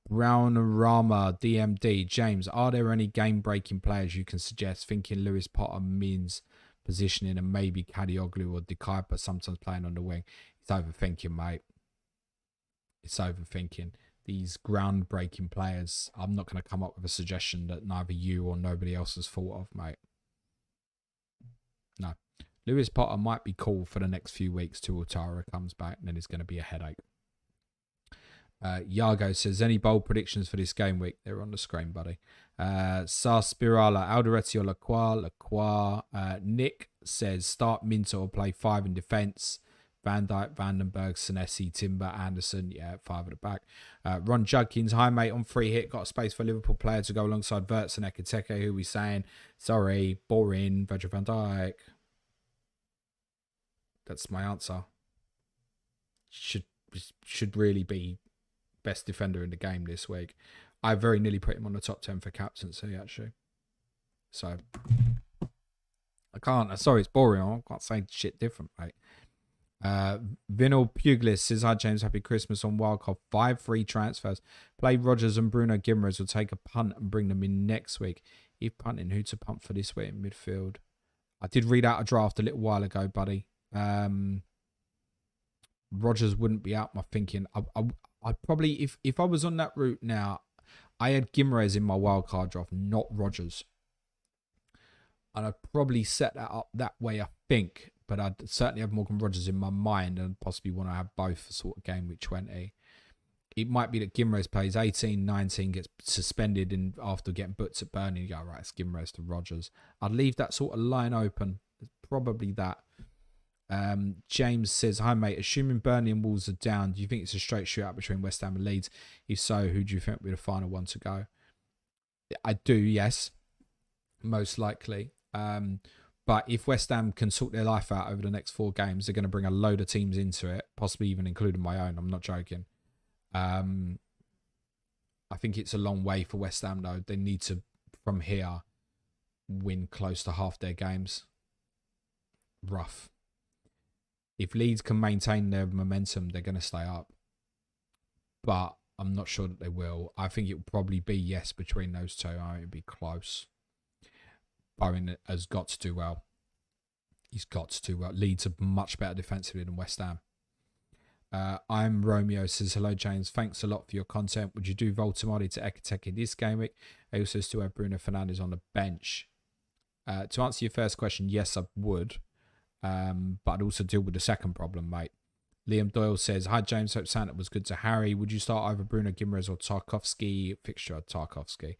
Brown Rama, DMD. James, are there any game-breaking players you can suggest? Thinking Lewis Potter means positioning and maybe Kadioglu or Dikai, but sometimes playing on the wing. He's overthinking, mate. It's overthinking. These groundbreaking players, I'm not going to come up with a suggestion that neither you or nobody else has thought of, mate. No. Lewis Potter might be cool for the next few weeks till Otara comes back, and then it's going to be a headache. Yago says, any bold predictions for this game week? They're on the screen, buddy. Sarspirala, Alderete or Lacroix. Nick says, start Minter or play 5 in defence. Van Dijk, Vandenberg, Senesi, Timber, Anderson. Yeah, 5 at the back. Ron Judkins, hi mate, on free hit. Got a space for a Liverpool player to go alongside Wirtz and Ekiteke. Who we saying? Sorry, boring. Virgil van Dijk. That's my answer. Should really be best defender in the game this week. I very nearly put him on the top 10 for captaincy, actually. So, I can't. Sorry, it's boring. I can't say shit different, mate. Vinal Puglis says, hi James, happy Christmas on Wildcard. 5 free transfers. Play Rodgers and Bruno Guimaraes will take a punt and bring them in next week. If punting, who to punt for this week in midfield? I did read out a draft a little while ago, buddy. Rodgers wouldn't be out my thinking. I'd probably, if I was on that route now, I had Guimaraes in my wildcard draft, not Rodgers. And I'd probably set that up that way, I think. But I'd certainly have Morgan Rodgers in my mind and possibly want to have both for sort of game week 20. It might be that Guimaraes plays 18, 19, gets suspended and after getting butts at Burnley, you go, right, it's Guimaraes to Rodgers. I'd leave that sort of line open. It's probably that. James says, hi mate, assuming Burnley and Wolves are down, do you think it's a straight shootout between West Ham and Leeds? If so, who do you think will be the final one to go? I do, yes. Most likely. But if West Ham can sort their life out over the next 4 games, they're going to bring a load of teams into it, possibly even including my own. I'm not joking. I think it's a long way for West Ham, though. They need to, from here, win close to half their games. Rough. If Leeds can maintain their momentum, they're going to stay up. But I'm not sure that they will. I think it will probably be yes between those two. I think it'll be close. Bowen has got to do well. He's got to do well. Leeds are much better defensively than West Ham. I'm Romeo says, hello James, thanks a lot for your content. Would you do Voltamari to Ekiteke this game week? I also still have Bruno Fernandes on the bench. To answer your first question, yes, I would. But I'd also deal with the second problem, mate. Liam Doyle says, hi James, hope Santa was good to Harry. Would you start either Bruno Guimaraes or Tarkovsky? Fixture Tarkovsky.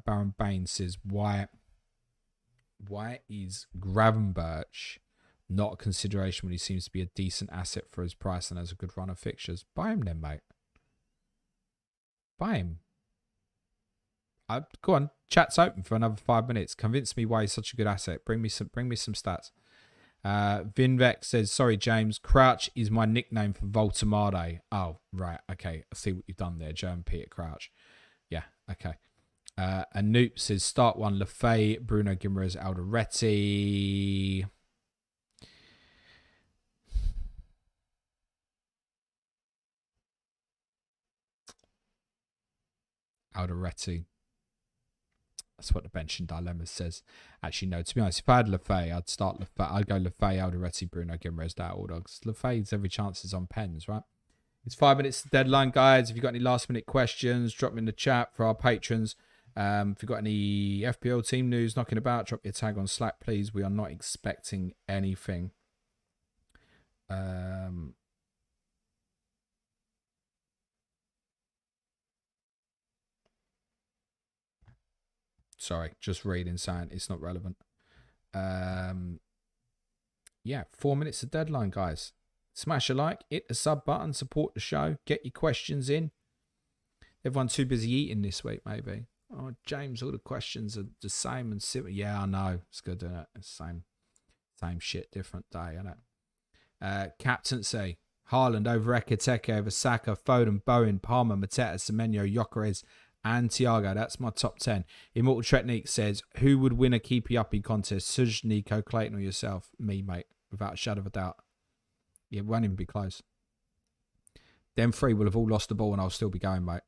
Baron Bain says, why is Gravenberch not a consideration when he seems to be a decent asset for his price and has a good run of fixtures? Buy him then, mate. Buy him. Go on, chat's open for another 5 minutes. Convince me why he's such a good asset. Bring me some stats. Vinvec says, sorry James, Crouch is my nickname for Voltamade. Oh, right, okay. I see what you've done there, German Peter Crouch. Yeah, okay. And Noop says, start 1, Lefay, Bruno Guimaraes, Alderete. Alderete. That's what the benching dilemma says. Actually, no, to be honest, if I had Lefay, I'd start Lefay. I'd go Lefay, Alderete, Bruno Guimaraes, that order. Because Lefay's every chance is on pens, right? It's 5 minutes to deadline, guys. If you've got any last minute questions, drop them in the chat for our patrons. If you've got any FPL team news knocking about, drop your tag on Slack, please. We are not expecting anything. Sorry, just reading saying it's not relevant. Yeah, 4 minutes to deadline, guys. Smash a like, hit the sub button, support the show, get your questions in. Everyone's too busy eating this week, maybe. Oh, James, all the questions are the same and similar. Yeah, I know. It's good, isn't it? It's same shit, different day, isn't it? Captaincy. Haaland over Ekiteke, over Saka, Foden, Bowen, Palmer, Mateta, Semenyo, Gyökeres, and Thiago. That's my top 10. Immortal Technique says, who would win a keepy uppy contest? Suj, Nico, Clayton, or yourself? Me, mate. Without a shadow of a doubt. It won't even be close. Them 3 will have all lost the ball and I'll still be going, mate.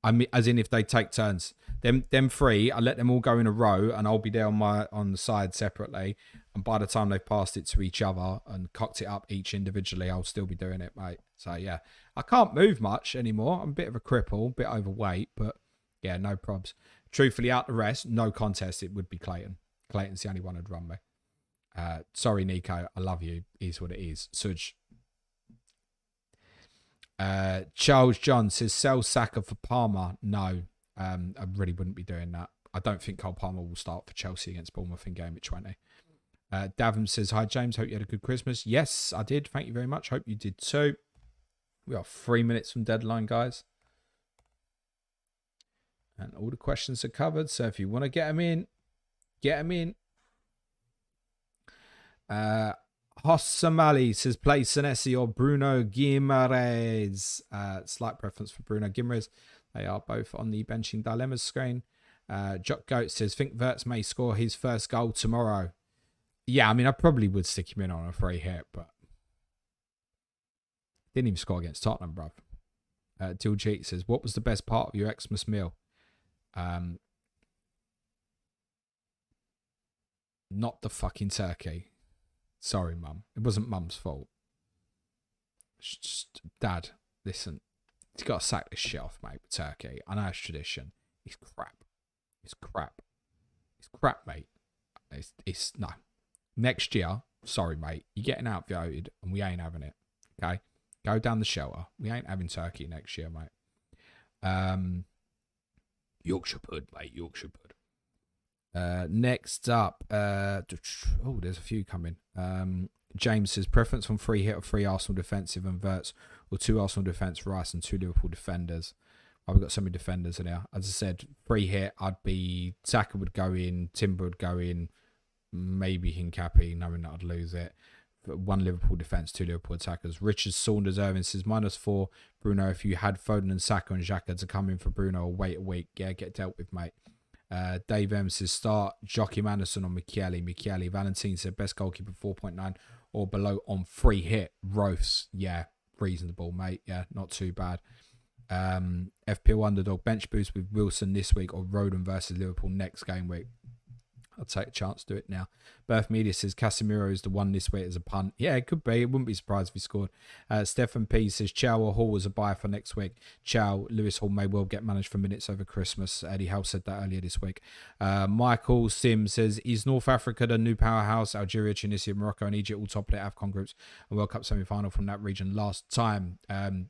I mean, as in if they take turns. Them three, I let them all go in a row, and I'll be there on the side separately. And by the time they've passed it to each other and cocked it up each individually, I'll still be doing it, mate. So yeah, I can't move much anymore. I'm a bit of a cripple, a bit overweight, but yeah, no probs. Truthfully, out the rest, no contest. It would be Clayton. Clayton's the only one who'd run me. Sorry, Nico. I love you. Is what it is. Suj. Charles John says, sell Saka for Palmer. No, I really wouldn't be doing that. I don't think Cole Palmer will start for Chelsea against Bournemouth in game week 20. Davin says, hi, James. Hope you had a good Christmas. Yes, I did. Thank you very much. Hope you did too. We are 3 minutes from deadline, guys. And all the questions are covered. So if you want to get them in, get them in. Hossamali says, play Senesi or Bruno Guimaraes. Slight preference for Bruno Guimaraes. They are both on the benching dilemmas screen. Jock Goat says, think Wirtz may score his first goal tomorrow. Yeah, I mean, I probably would stick him in on a free hit, but didn't even score against Tottenham, bruv. Diljit says, what was the best part of your Xmas meal? Not the fucking turkey. Sorry, Mum. It wasn't Mum's fault. It's just, Dad, listen. You've got to sack this shit off, mate, with turkey. I know it's tradition. It's crap. It's crap. It's crap, mate. It's no. Next year, sorry, mate, you're getting outvoted and we ain't having it. Okay? Go down the shelter. We ain't having turkey next year, mate. Yorkshire Pud, mate. Yorkshire Pud. Next up, there's a few coming. James says, preference on free hit or free Arsenal defensive and Wirtz, or 2 Arsenal defence, Rice, and 2 Liverpool defenders. Oh, we've got so many defenders in here. As I said, free hit, I'd be, Saka would go in, Timber would go in, maybe Hincapi, knowing that I'd lose it. 1 Liverpool defence, 2 Liverpool attackers. Richard Saunders Irving says, -4, Bruno, if you had Foden and Saka and Xhaka to come in for Bruno or wait a week, yeah, get dealt with, mate. Dave M says, start Joachim Anderson on Michele. Valentin said, best goalkeeper 4.9 or below on free hit. Roths, yeah, reasonable, mate. Yeah, not too bad. FPL underdog bench boost with Wilson this week or Rodon versus Liverpool next game week. I'll take a chance to do it now. Birth Media says Casemiro is the one this week as a punt. Yeah, it could be. It wouldn't be surprised if he scored. Stefan P says Chow or Hall was a buy for next week. Chow, Lewis Hall may well get managed for minutes over Christmas. Eddie Howe said that earlier this week. Michael Sim says, is North Africa the new powerhouse? Algeria, Tunisia, Morocco and Egypt all top of the AFCON groups. A World Cup semi-final from that region last time,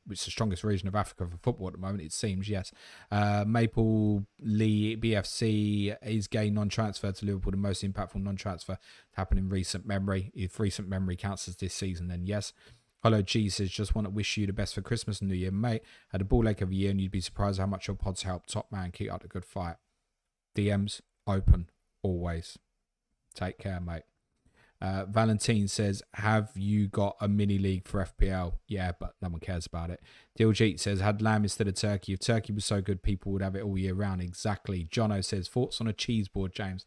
which is the strongest region of Africa for football at the moment, it seems, yes. Maple Lee BFC is gay non-transfer to Liverpool, the most impactful non-transfer to happen in recent memory. If recent memory counts as this season, then yes. Hello G says, just want to wish you the best for Christmas and New Year, mate. Had a ball leg of a year and you'd be surprised how much your pods help. Top man, keep up the good fight. DMs open always. Take care, mate. Valentin says, have you got a mini league for FPL? Yeah, but no one cares about it. Diljit says, had lamb instead of turkey. If turkey was so good, people would have it all year round. Exactly. Jono says, thoughts on a cheese board, James?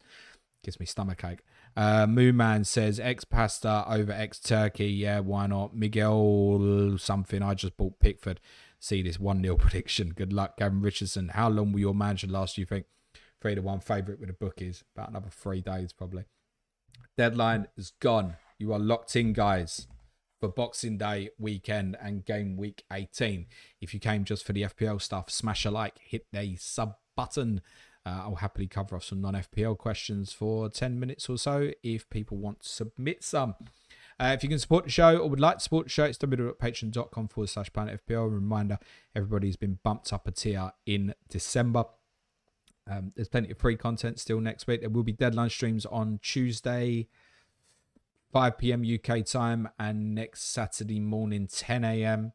Gives me stomachache. Moon Man says, X pasta over X turkey. Yeah, why not? Miguel something. I just bought Pickford. See this 1-0 prediction. Good luck, Gavin Richardson. How long will your manager last, you think? 3-1 favourite with the bookies. About another 3 days, probably. Deadline is gone. You are locked in, guys, for Boxing Day weekend and game week 18. If you came just for the FPL stuff, smash a like, hit the sub button. I'll happily cover off some non-FPL questions for 10 minutes or so if people want to submit some. If you can support the show or would like to support the show, it's www.patreon.com/planetfpl. Reminder, everybody's been bumped up a tier in December. There's plenty of free content still next week. There will be deadline streams on Tuesday, 5 p.m. UK time, and next Saturday morning, 10 a.m.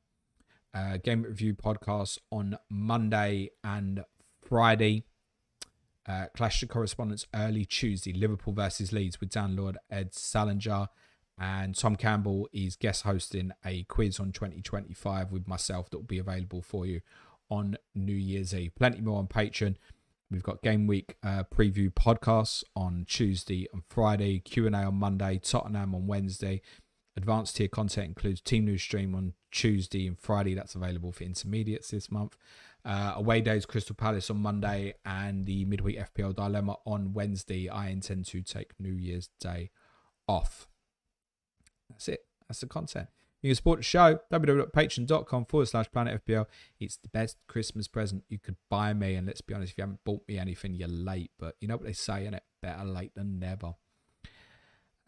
Game review podcast on Monday and Friday. Clash of Correspondence early Tuesday, Liverpool versus Leeds with Dan Lord, Ed Salinger, and Tom Campbell is guest hosting a quiz on 2025 with myself that will be available for you on New Year's Eve. Plenty more on Patreon. We've got Game Week preview podcasts on Tuesday and Friday, Q&A on Monday, Tottenham on Wednesday. Advanced tier content includes Team News stream on Tuesday and Friday. That's available for intermediates this month. Away days, Crystal Palace on Monday and the midweek FPL Dilemma on Wednesday. I intend to take New Year's Day off. That's it. That's the content. You can support the show, www.patreon.com/planetfpl. It's the best Christmas present you could buy me. And let's be honest, if you haven't bought me anything, you're late. But you know what they say, innit? Better late than never.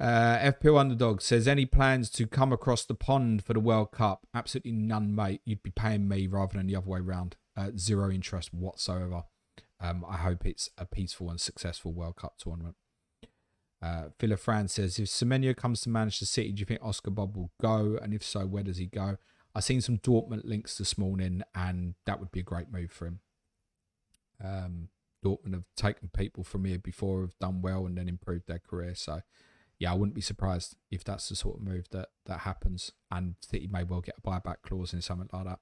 FPL Underdog says, any plans to come across the pond for the World Cup? Absolutely none, mate. You'd be paying me rather than the other way around. Zero interest whatsoever. I hope it's a peaceful and successful World Cup tournament. Phila Fran says, if Semenyo comes to Manchester City, do you think Oscar Bob will go? And if so, where does he go? I've seen some Dortmund links this morning, and that would be a great move for him. Dortmund have taken people from here before, have done well and then improved their career. So, yeah, I wouldn't be surprised if that's the sort of move that happens. And City may well get a buyback clause in something like that.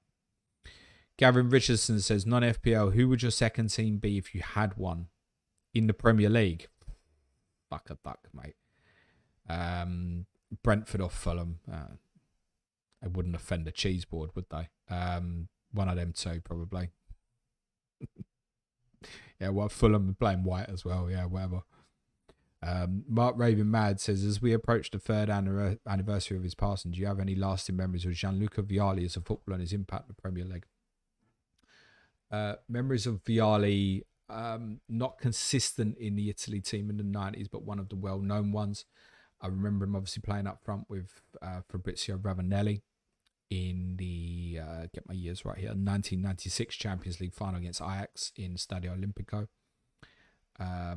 Gavin Richardson says, non-FPL, who would your second team be if you had one in the Premier League? Fuck a duck, mate. Brentford or Fulham. They wouldn't offend a cheese board, would they? One of them two, probably. Yeah, well, Fulham playing white as well. Yeah, whatever. Mark Raven Mad says, as we approach the third anniversary of his passing, do you have any lasting memories of Gianluca Vialli as a footballer and his impact in the Premier League? Memories of Vialli, not consistent in the Italy team in the 90s, but one of the well-known ones. I remember him obviously playing up front with Fabrizio Ravanelli in the, get my years right here, 1996 Champions League final against Ajax in Stadio Olimpico. I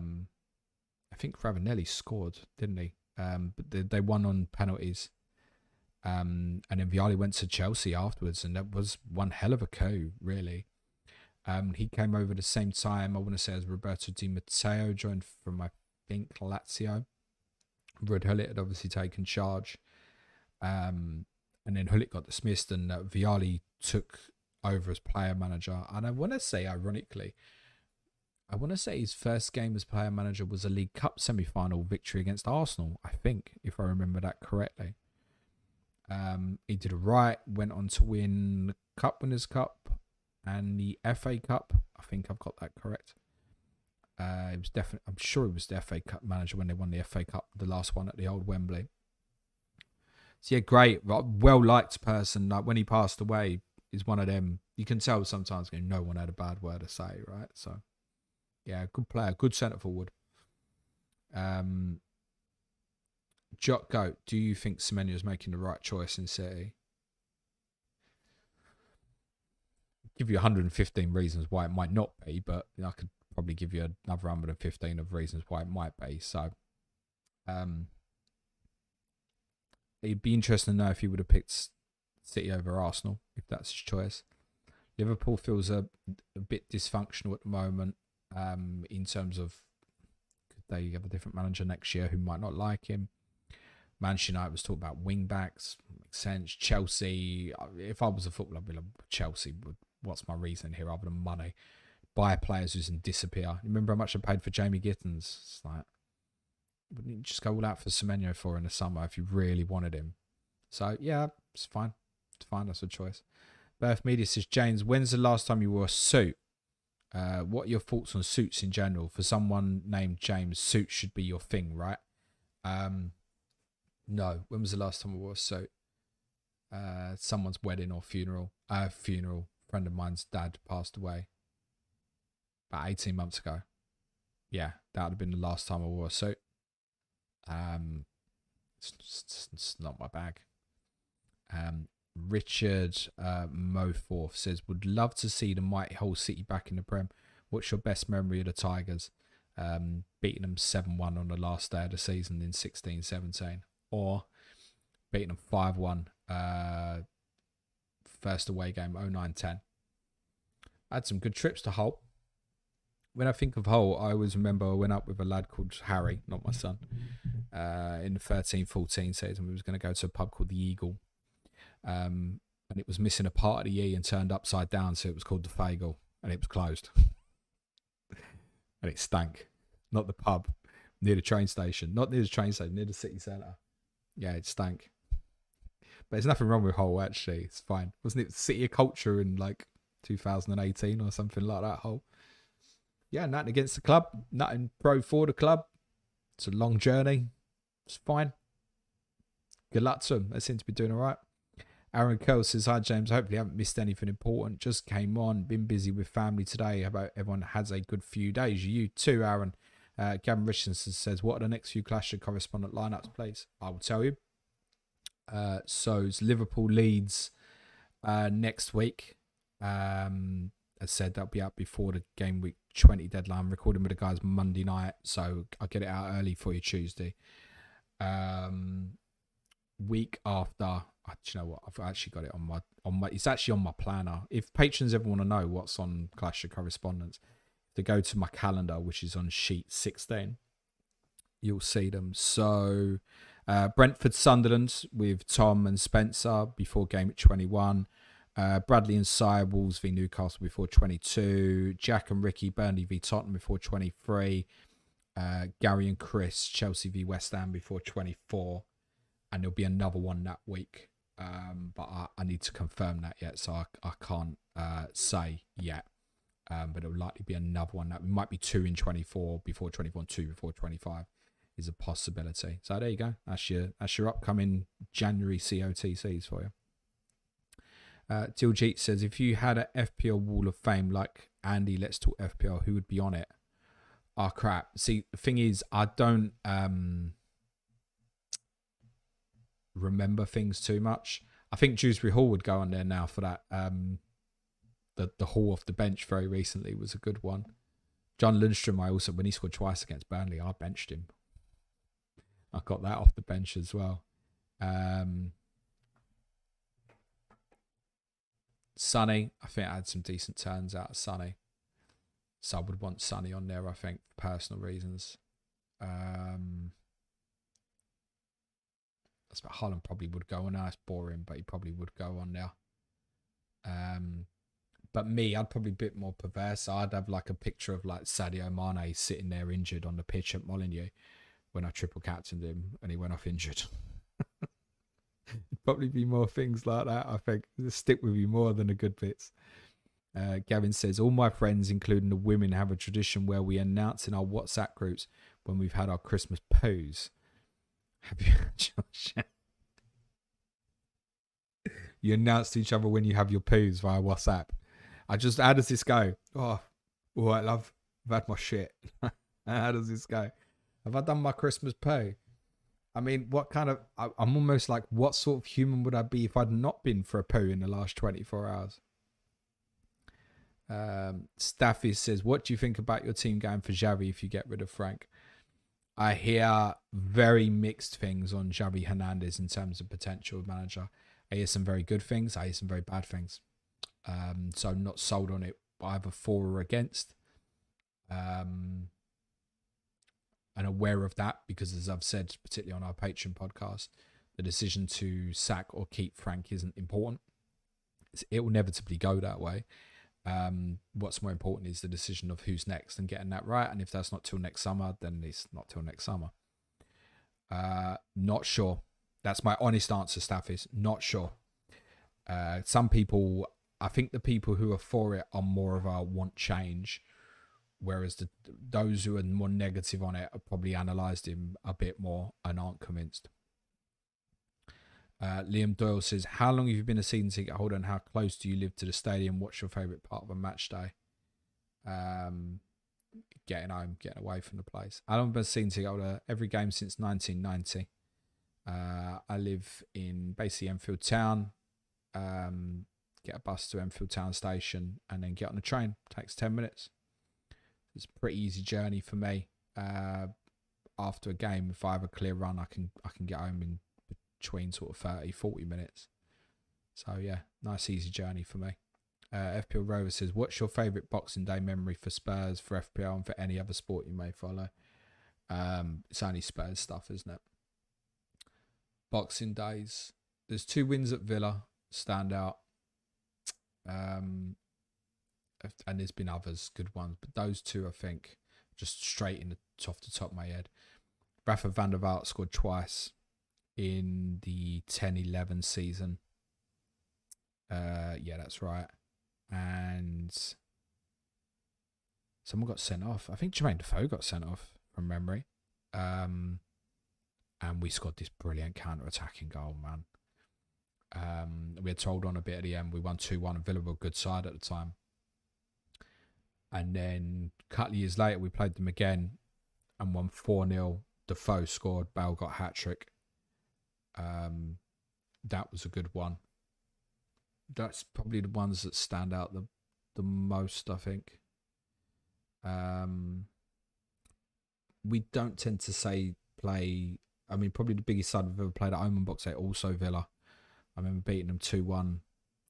think Ravanelli scored, didn't he? But they won on penalties. And then Vialli went to Chelsea afterwards, and that was one hell of a coup, really. He came over the same time, I want to say, as Roberto Di Matteo, joined from, I think, Lazio. Ruud Gullit had obviously taken charge. And then Gullit got dismissed, and Vialli took over as player manager. And I want to say, ironically, his first game as player manager was a League Cup semi-final victory against Arsenal, I think, if I remember that correctly. He did it right, went on to win the Cup Winners' Cup and the FA Cup. I think I've got that correct. It was definitely, I'm sure it was the FA Cup manager when they won the FA Cup, the last one at the old Wembley. So yeah, great, well-liked person. Like when he passed away, he's one of them. You can tell sometimes no one had a bad word to say, right? So yeah, good player, good centre forward. Jot Goat, do you think Semenyo is making the right choice in City? I'll give you 115 reasons why it might not be, but I could probably give you another 115 of reasons why it might be. So it'd be interesting to know if he would have picked City over Arsenal, if that's his choice. Liverpool feels a bit dysfunctional at the moment in terms of could they have a different manager next year who might not like him. Manchester United was talking about wing backs, makes sense. Chelsea, if I was a footballer, I'd be like, Chelsea, what's my reason here other than money? Buy players who can disappear. Remember how much I paid for Jamie Gittins? It's like, wouldn't you just go all out for Semenyo for in the summer if you really wanted him? So yeah, it's fine. It's fine, that's a choice. Birth Media says, James, when's the last time you wore a suit? What are your thoughts on suits in general? For someone named James, suits should be your thing, right? No. When was the last time I wore a suit? Someone's wedding or funeral. Funeral. A friend of mine's dad passed away about 18 months ago. Yeah, that would have been the last time I wore a suit. It's not my bag. Richard Moforth says, would love to see the mighty Hull City back in the Prem. What's your best memory of the Tigers? Beating them 7-1 on the last day of the season in 16-17. Or beating them 5-1 first away game 09-10. I had some good trips to Hull. When I think of Hull, I always remember I went up with a lad called Harry, not my son, in the 13-14 season. We was going to go to a pub called the Eagle. And it was missing a part of the E and turned upside down, so it was called the Fagel, and it was closed. And it stank. Not the pub, near the train station. Not near the train station, near the city centre. Yeah, it stank. But there's nothing wrong with Hull, actually. It's fine. Wasn't it City of Culture in like 2018 or something like that, Hull? Yeah, nothing against the club. Nothing pro for the club. It's a long journey. It's fine. Good luck to them. They seem to be doing all right. Aaron Curl says, hi, James. Hopefully, I haven't missed anything important. Just came on. Been busy with family today. How about everyone has a good few days? You too, Aaron. Gavin Richardson says, what are the next few Clash of correspondent lineups, please? I will tell you. So it's Liverpool Leeds next week. As said, that'll be out before the Gameweek 20 deadline. I'm recording with the guys Monday night, so I'll get it out early for you Tuesday. Week after, do you know what? I've actually got it on my. It's actually on my planner. If patrons ever want to know what's on Clash of Correspondence, to go to my calendar, which is on sheet 16, you'll see them. So Brentford Sunderland with Tom and Spencer before game at 21. Bradley and Sire Wolves v Newcastle before 22. Jack and Ricky Burnley v Tottenham before 23. Gary and Chris Chelsea v West Ham before 24. And there'll be another one that week. But I need to confirm that yet, so I can't say yet. But it'll likely be another one. That might be 2 in 24 before 24 and 2 before 25 is a possibility. So there you go. That's your upcoming January COTCs for you. Diljit says, if you had an FPL Wall of Fame like Andy Let's Talk FPL, who would be on it? Oh, crap. See, the thing is, I don't remember things too much. I think Dewsbury Hall would go on there now for that. The Hall off the bench very recently was a good one. John Lundstrom, when he scored twice against Burnley, I benched him. I got that off the bench as well. Sonny, I think I had some decent turns out of Sonny. So I would want Sonny on there, I think, for personal reasons. Holland probably would go on there. It's boring, but he probably would go on there. But me, I'd probably be a bit more perverse. I'd have like a picture of like Sadio Mane sitting there injured on the pitch at Molineux when I triple captained him and he went off injured. It'd probably be more things like that, I think. It'll stick with you more than the good bits. Gavin says, all my friends, including the women, have a tradition where we announce in our WhatsApp groups when we've had our Christmas poos. Have you, Josh? You announce to each other when you have your poos via WhatsApp. How does this go? Oh, all right, love. I've had my shit. How does this go? Have I done my Christmas poo? I mean, I'm almost like, what sort of human would I be if I'd not been for a poo in the last 24 hours? Staffy says, what do you think about your team going for Xavi if you get rid of Frank? I hear very mixed things on Xavi Hernandez in terms of potential manager. I hear some very good things. I hear some very bad things. So I'm not sold on it either for or against. And aware of that because, as I've said, particularly on our Patreon podcast, the decision to sack or keep Frank isn't important. It will inevitably go that way. What's more important is the decision of who's next and getting that right. And if that's not till next summer, then it's not till next summer. Not sure. That's my honest answer, Staff, is not sure. Some people, I think the people who are for it are more of a want change, whereas those who are more negative on it have probably analysed him a bit more and aren't convinced. Liam Doyle says, how long have you been a season ticket holder and how close do you live to the stadium? What's your favourite part of a match day? Getting home, getting away from the place. I've been a season ticket holder every game since 1990. I live in basically Enfield Town. Get a bus to Enfield Town Station and then get on the train. Takes 10 minutes. It's a pretty easy journey for me. After a game, if I have a clear run, I can get home in between sort of 30, 40 minutes. So yeah, nice easy journey for me. FPL Rover says, what's your favourite Boxing Day memory for Spurs, for FPL and for any other sport you may follow? It's only Spurs stuff, isn't it? Boxing Days. There's 2 wins at Villa, stand out. And there's been others, good ones, but those 2, I think, just straight in off the top of my head. Rafa van der Vaart scored twice. in the 10-11 season. Yeah, that's right. And someone got sent off. I think Jermaine Defoe got sent off from memory. And we scored this brilliant counter-attacking goal, man. We had told on a bit at the end. We won 2-1 and Villa were a good side at the time. And then a couple of years later, we played them again and won 4-0. Defoe scored. Bale got a hat-trick. That was a good one. That's probably the ones that stand out the most, I think. We don't tend to play... I mean, probably the biggest side we've ever played at home on Boxing Day, also Villa. I remember beating them 2-1.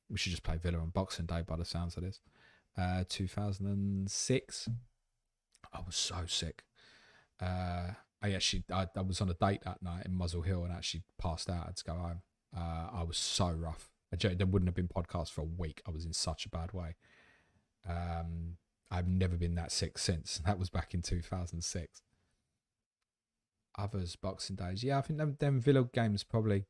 We should just play Villa on Boxing Day by the sounds of this. 2006. I was so sick. I was on a date that night in Muswell Hill and actually passed out. I had to go home. I was so rough. There wouldn't have been podcasts for a week. I was in such a bad way. I've never been that sick since. That was back in 2006. Others, Boxing Days. Yeah, I think them Villa games probably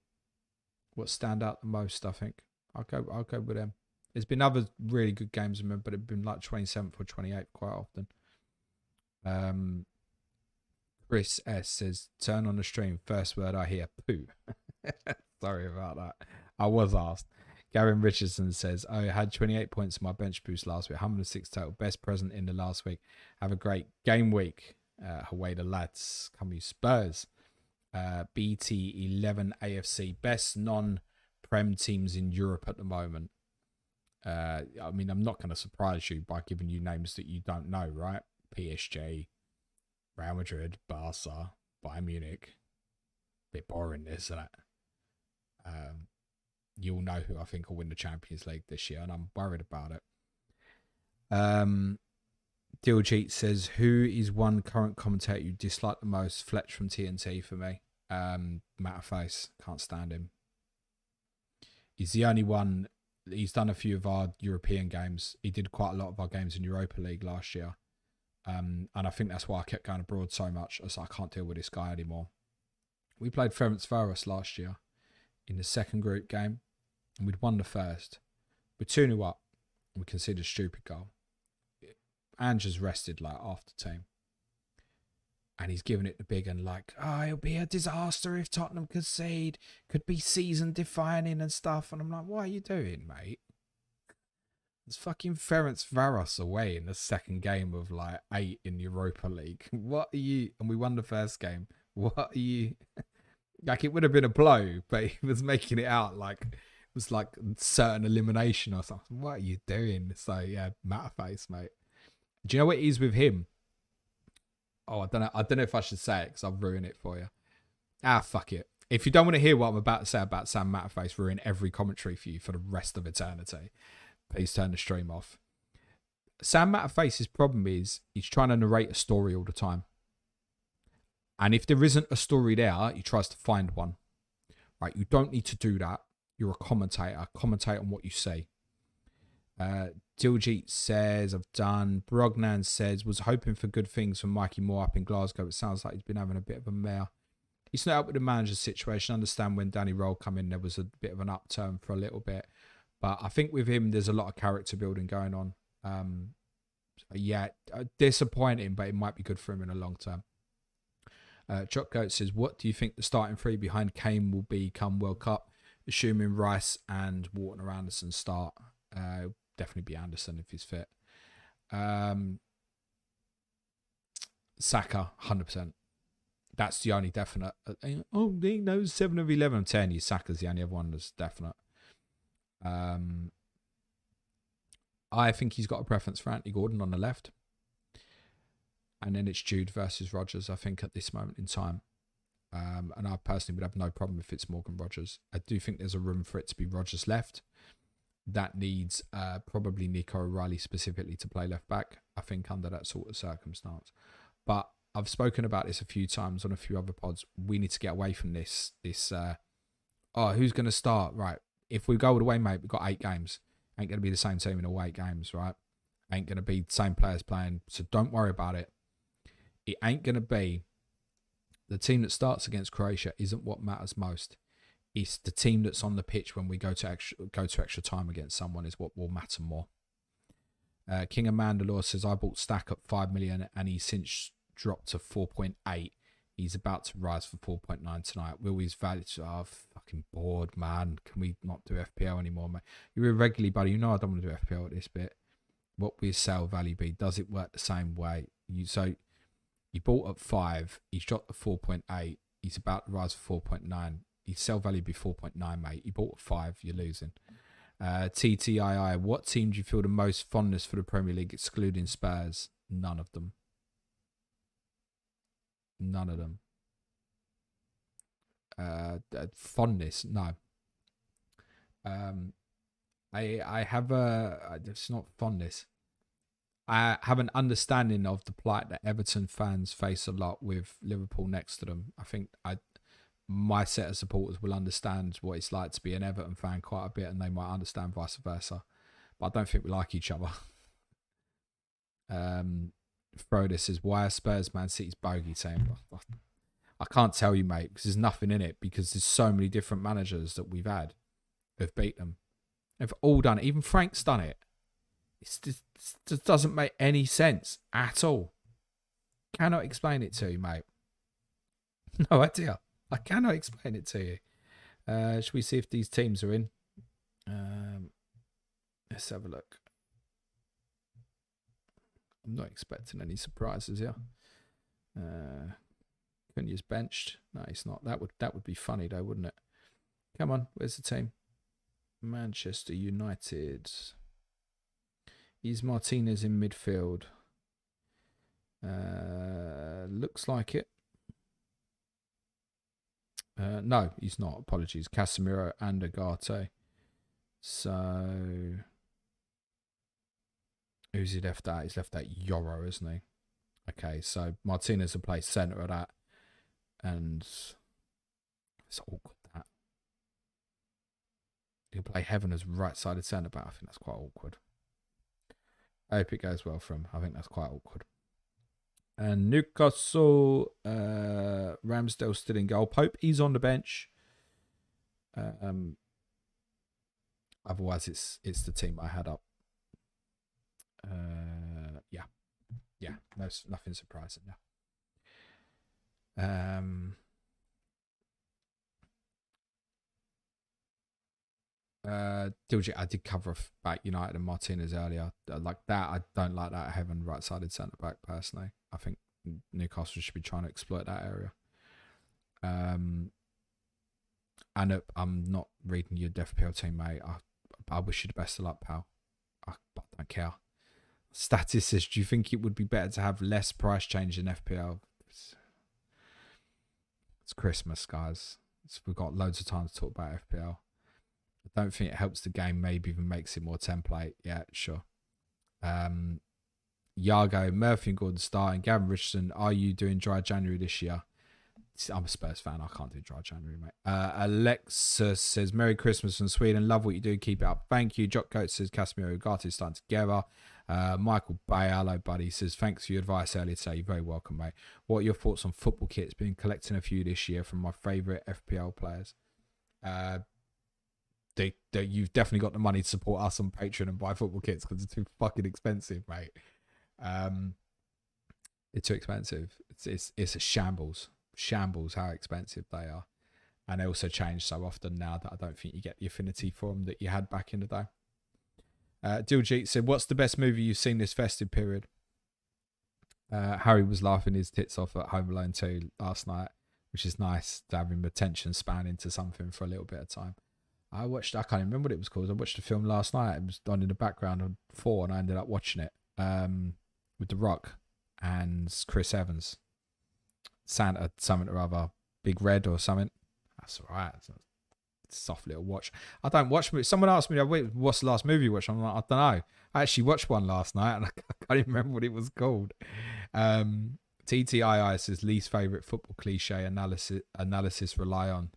what stand out the most, I think. I'll go with them. There's been other really good games, but it's been like 27th or 28th quite often. Chris S says, turn on the stream. First word I hear, poo. Sorry about that. I was asked. Gavin Richardson says, I had 28 points in my bench boost last week. 106 total. Best present in the last week. Have a great game week. Away the lads. Come you Spurs. BT11 AFC. Best non-Prem teams in Europe at the moment. I mean, I'm not going to surprise you by giving you names that you don't know, right? PSG, Real Madrid, Barca, Bayern Munich. Bit boring, isn't it? You'll know who I think will win the Champions League this year, and I'm worried about it. Diljeet says, who is one current commentator you dislike the most? Fletch from TNT for me. Matterface, can't stand him. He's the only one. He's done a few of our European games. He did quite a lot of our games in Europa League last year. And I think that's why I kept going abroad so much. I was like, I can't deal with this guy anymore. We played Ferencvaros last year in the second group game, and we'd won the first. We're 2-0 up, and we conceded a stupid goal. Ange's rested like half the team. And he's giving it the big and like, oh, it'll be a disaster if Tottenham concede. Could be season defining and stuff. And I'm like, what are you doing, mate? It's fucking Ferencvaros away in the second game of like 8 in Europa League. What are you? And we won the first game. What are you? Like, it would have been a blow, but he was making it out like it was like certain elimination or something. What are you doing? So yeah, Matterface, mate. Do you know what it is with him? Oh, I don't know if I should say it because I'll ruin it for you. Fuck it. If you don't want to hear what I'm about to say about Sam Matterface, ruin every commentary for you for the rest of eternity, please turn the stream off. Sam Matterface's problem is he's trying to narrate a story all the time. And if there isn't a story there, he tries to find one. Right? You don't need to do that. You're a commentator. Commentate on what you say. Diljit says, I've done. Brognan says, was hoping for good things from Mikey Moore up in Glasgow. It sounds like he's been having a bit of a mare. He's not up with the manager's situation. I understand when Danny Roll come in, there was a bit of an upturn for a little bit. But I think with him, there's a lot of character building going on. Yeah, disappointing, but it might be good for him in the long term. Jock Goat says, what do you think the starting three behind Kane will be come World Cup? Assuming Rice and Wharton or Anderson start. Definitely be Anderson if he's fit. Saka, 100%. That's the only definite. Oh, he knows 7 of 11. I'm telling you, Saka's the only other one that's definite. I think he's got a preference for Anthony Gordon on the left. And then it's Jude versus Rodgers, I think, at this moment in time. And I personally would have no problem if it's Morgan Rodgers. I do think there's a room for it to be Rodgers left. That needs probably Nico O'Reilly specifically to play left back, I think, under that sort of circumstance. But I've spoken about this a few times on a few other pods. We need to get away from this. Who's going to start? Right. If we go all the way, mate, we've got 8 games. Ain't going to be the same team in all 8 games, right? Ain't going to be the same players playing. So don't worry about it. It ain't going to be the team that starts against Croatia isn't what matters most. It's the team that's on the pitch when we go to extra time against someone is what will matter more. King of Mandalore says, I bought Stack at 5 million and he's since dropped to 4.8. He's about to rise for 4.9 tonight. Will his value? Oh, fucking bored, man. Can we not do FPL anymore, mate? You're irregularly, buddy. You know I don't want to do FPL at this bit. What will his sale value be? Does it work the same way? You bought at 5. He's dropped to 4.8. He's about to rise for 4.9. His sell value be 4.9, mate. You bought at 5. You're losing. TTII. What team do you feel the most fondness for the Premier League, excluding Spurs? None of them. None of them. Fondness, no. I have it's not fondness. I have an understanding of the plight that Everton fans face a lot with Liverpool next to them. I think my set of supporters will understand what it's like to be an Everton fan quite a bit, and they might understand vice versa. But I don't think we like each other. Frodo says, why are Spurs Man City's bogey team? I can't tell you, mate, because there's nothing in it, because there's so many different managers that we've had who've beat them. They've all done it. Even Frank's done it. It just doesn't make any sense at all. Cannot explain it to you, mate. No idea. I cannot explain it to you. Should we see if these teams are in? Let's have a look. I'm not expecting any surprises here. Cunha's benched. No, he's not. That would be funny though, wouldn't it? Come on, where's the team? Manchester United. Is Martinez in midfield? Looks like it. No, he's not. Apologies. Casemiro and Agate. So who's he left at? He's left at Yoro, isn't he? Okay, so Martinez will play centre of that. And it's awkward that. He'll play Heaven as right-sided centre-back. I think that's quite awkward. I hope it goes well for him. I think that's quite awkward. And Newcastle, Ramsdale still in goal. Pope, he's on the bench. Otherwise, it's the team I had up. Yeah, nothing surprising now. I did cover back United and Martinez earlier. Like that, I don't like that Heaven right-sided centre back personally. I think Newcastle should be trying to exploit that area. And I'm not reading your FPL team, mate. I wish you the best of luck, pal. I don't care. Status says, do you think it would be better to have less price change in FPL? It's Christmas, guys. We've got loads of time to talk about FPL. I don't think it helps the game, maybe even makes it more template. Yeah, sure. Yago, Murphy and Gordon starting. Gavin Richardson, are you doing dry January this year? I'm a Spurs fan. I can't do dry January, mate. Alexa says, Merry Christmas from Sweden. Love what you do. Keep it up. Thank you. Jock Coates says, Casemiro and Ugarte starting together. Michael Bay, hello, buddy, says, thanks for your advice earlier today. You're very welcome, mate. What are your thoughts on football kits? Been collecting a few this year from my favourite FPL players. You've definitely got the money to support us on Patreon and buy football kits because it's too fucking expensive, mate. It's too expensive. It's a shambles how expensive they are, and they also change so often now that I don't think you get the affinity for them that you had back in the day. Diljit said, what's the best movie you've seen this festive period? Harry was laughing his tits off at Home Alone 2 last night, which is nice to have him attention span into something for a little bit of time. I can't remember what it was called. I watched the film last night. It was on in the background on 4 and I ended up watching it with The Rock and Chris Evans. Santa something or other. Big Red or something. That's all right. It's a soft little watch. I don't watch movies. Someone asked me, what's the last movie you watched? I'm like, I don't know. I actually watched one last night and I can't even remember what it was called. TTII says, least favourite football cliche analysis rely on.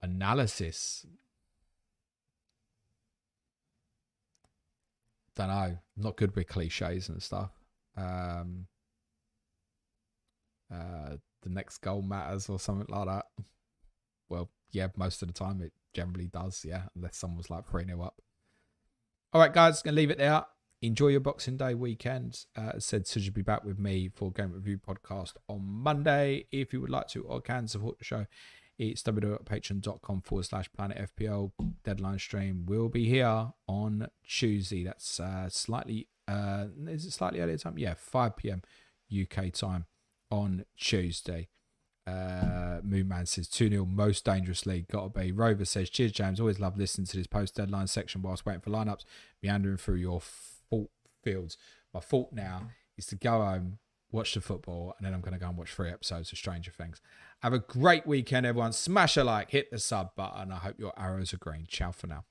Analysis. Don't know. I'm not good with cliches and stuff. the next goal matters or something like that. Well, yeah, most of the time it generally does, yeah, unless someone's like 3-0 up. All right, guys, going to leave it there. Enjoy your Boxing Day weekend. As said, Sid will be back with me for Game Review podcast on Monday. If you would like to or can support the show, it's www.patreon.com/planetfpl. Deadline stream will be here on Tuesday. That's slightly, is it slightly earlier time? Yeah, 5 p.m. UK time on Tuesday. Moonman says 2-0 most dangerously. Gotta be. Rover says, cheers, James. Always love listening to this post-deadline section whilst waiting for lineups. Meandering through your fault fields. My fault now is to go home, watch the football, and then I'm going to go and watch 3 episodes of Stranger Things. Have a great weekend, everyone. Smash a like, hit the sub button. I hope your arrows are green. Ciao for now.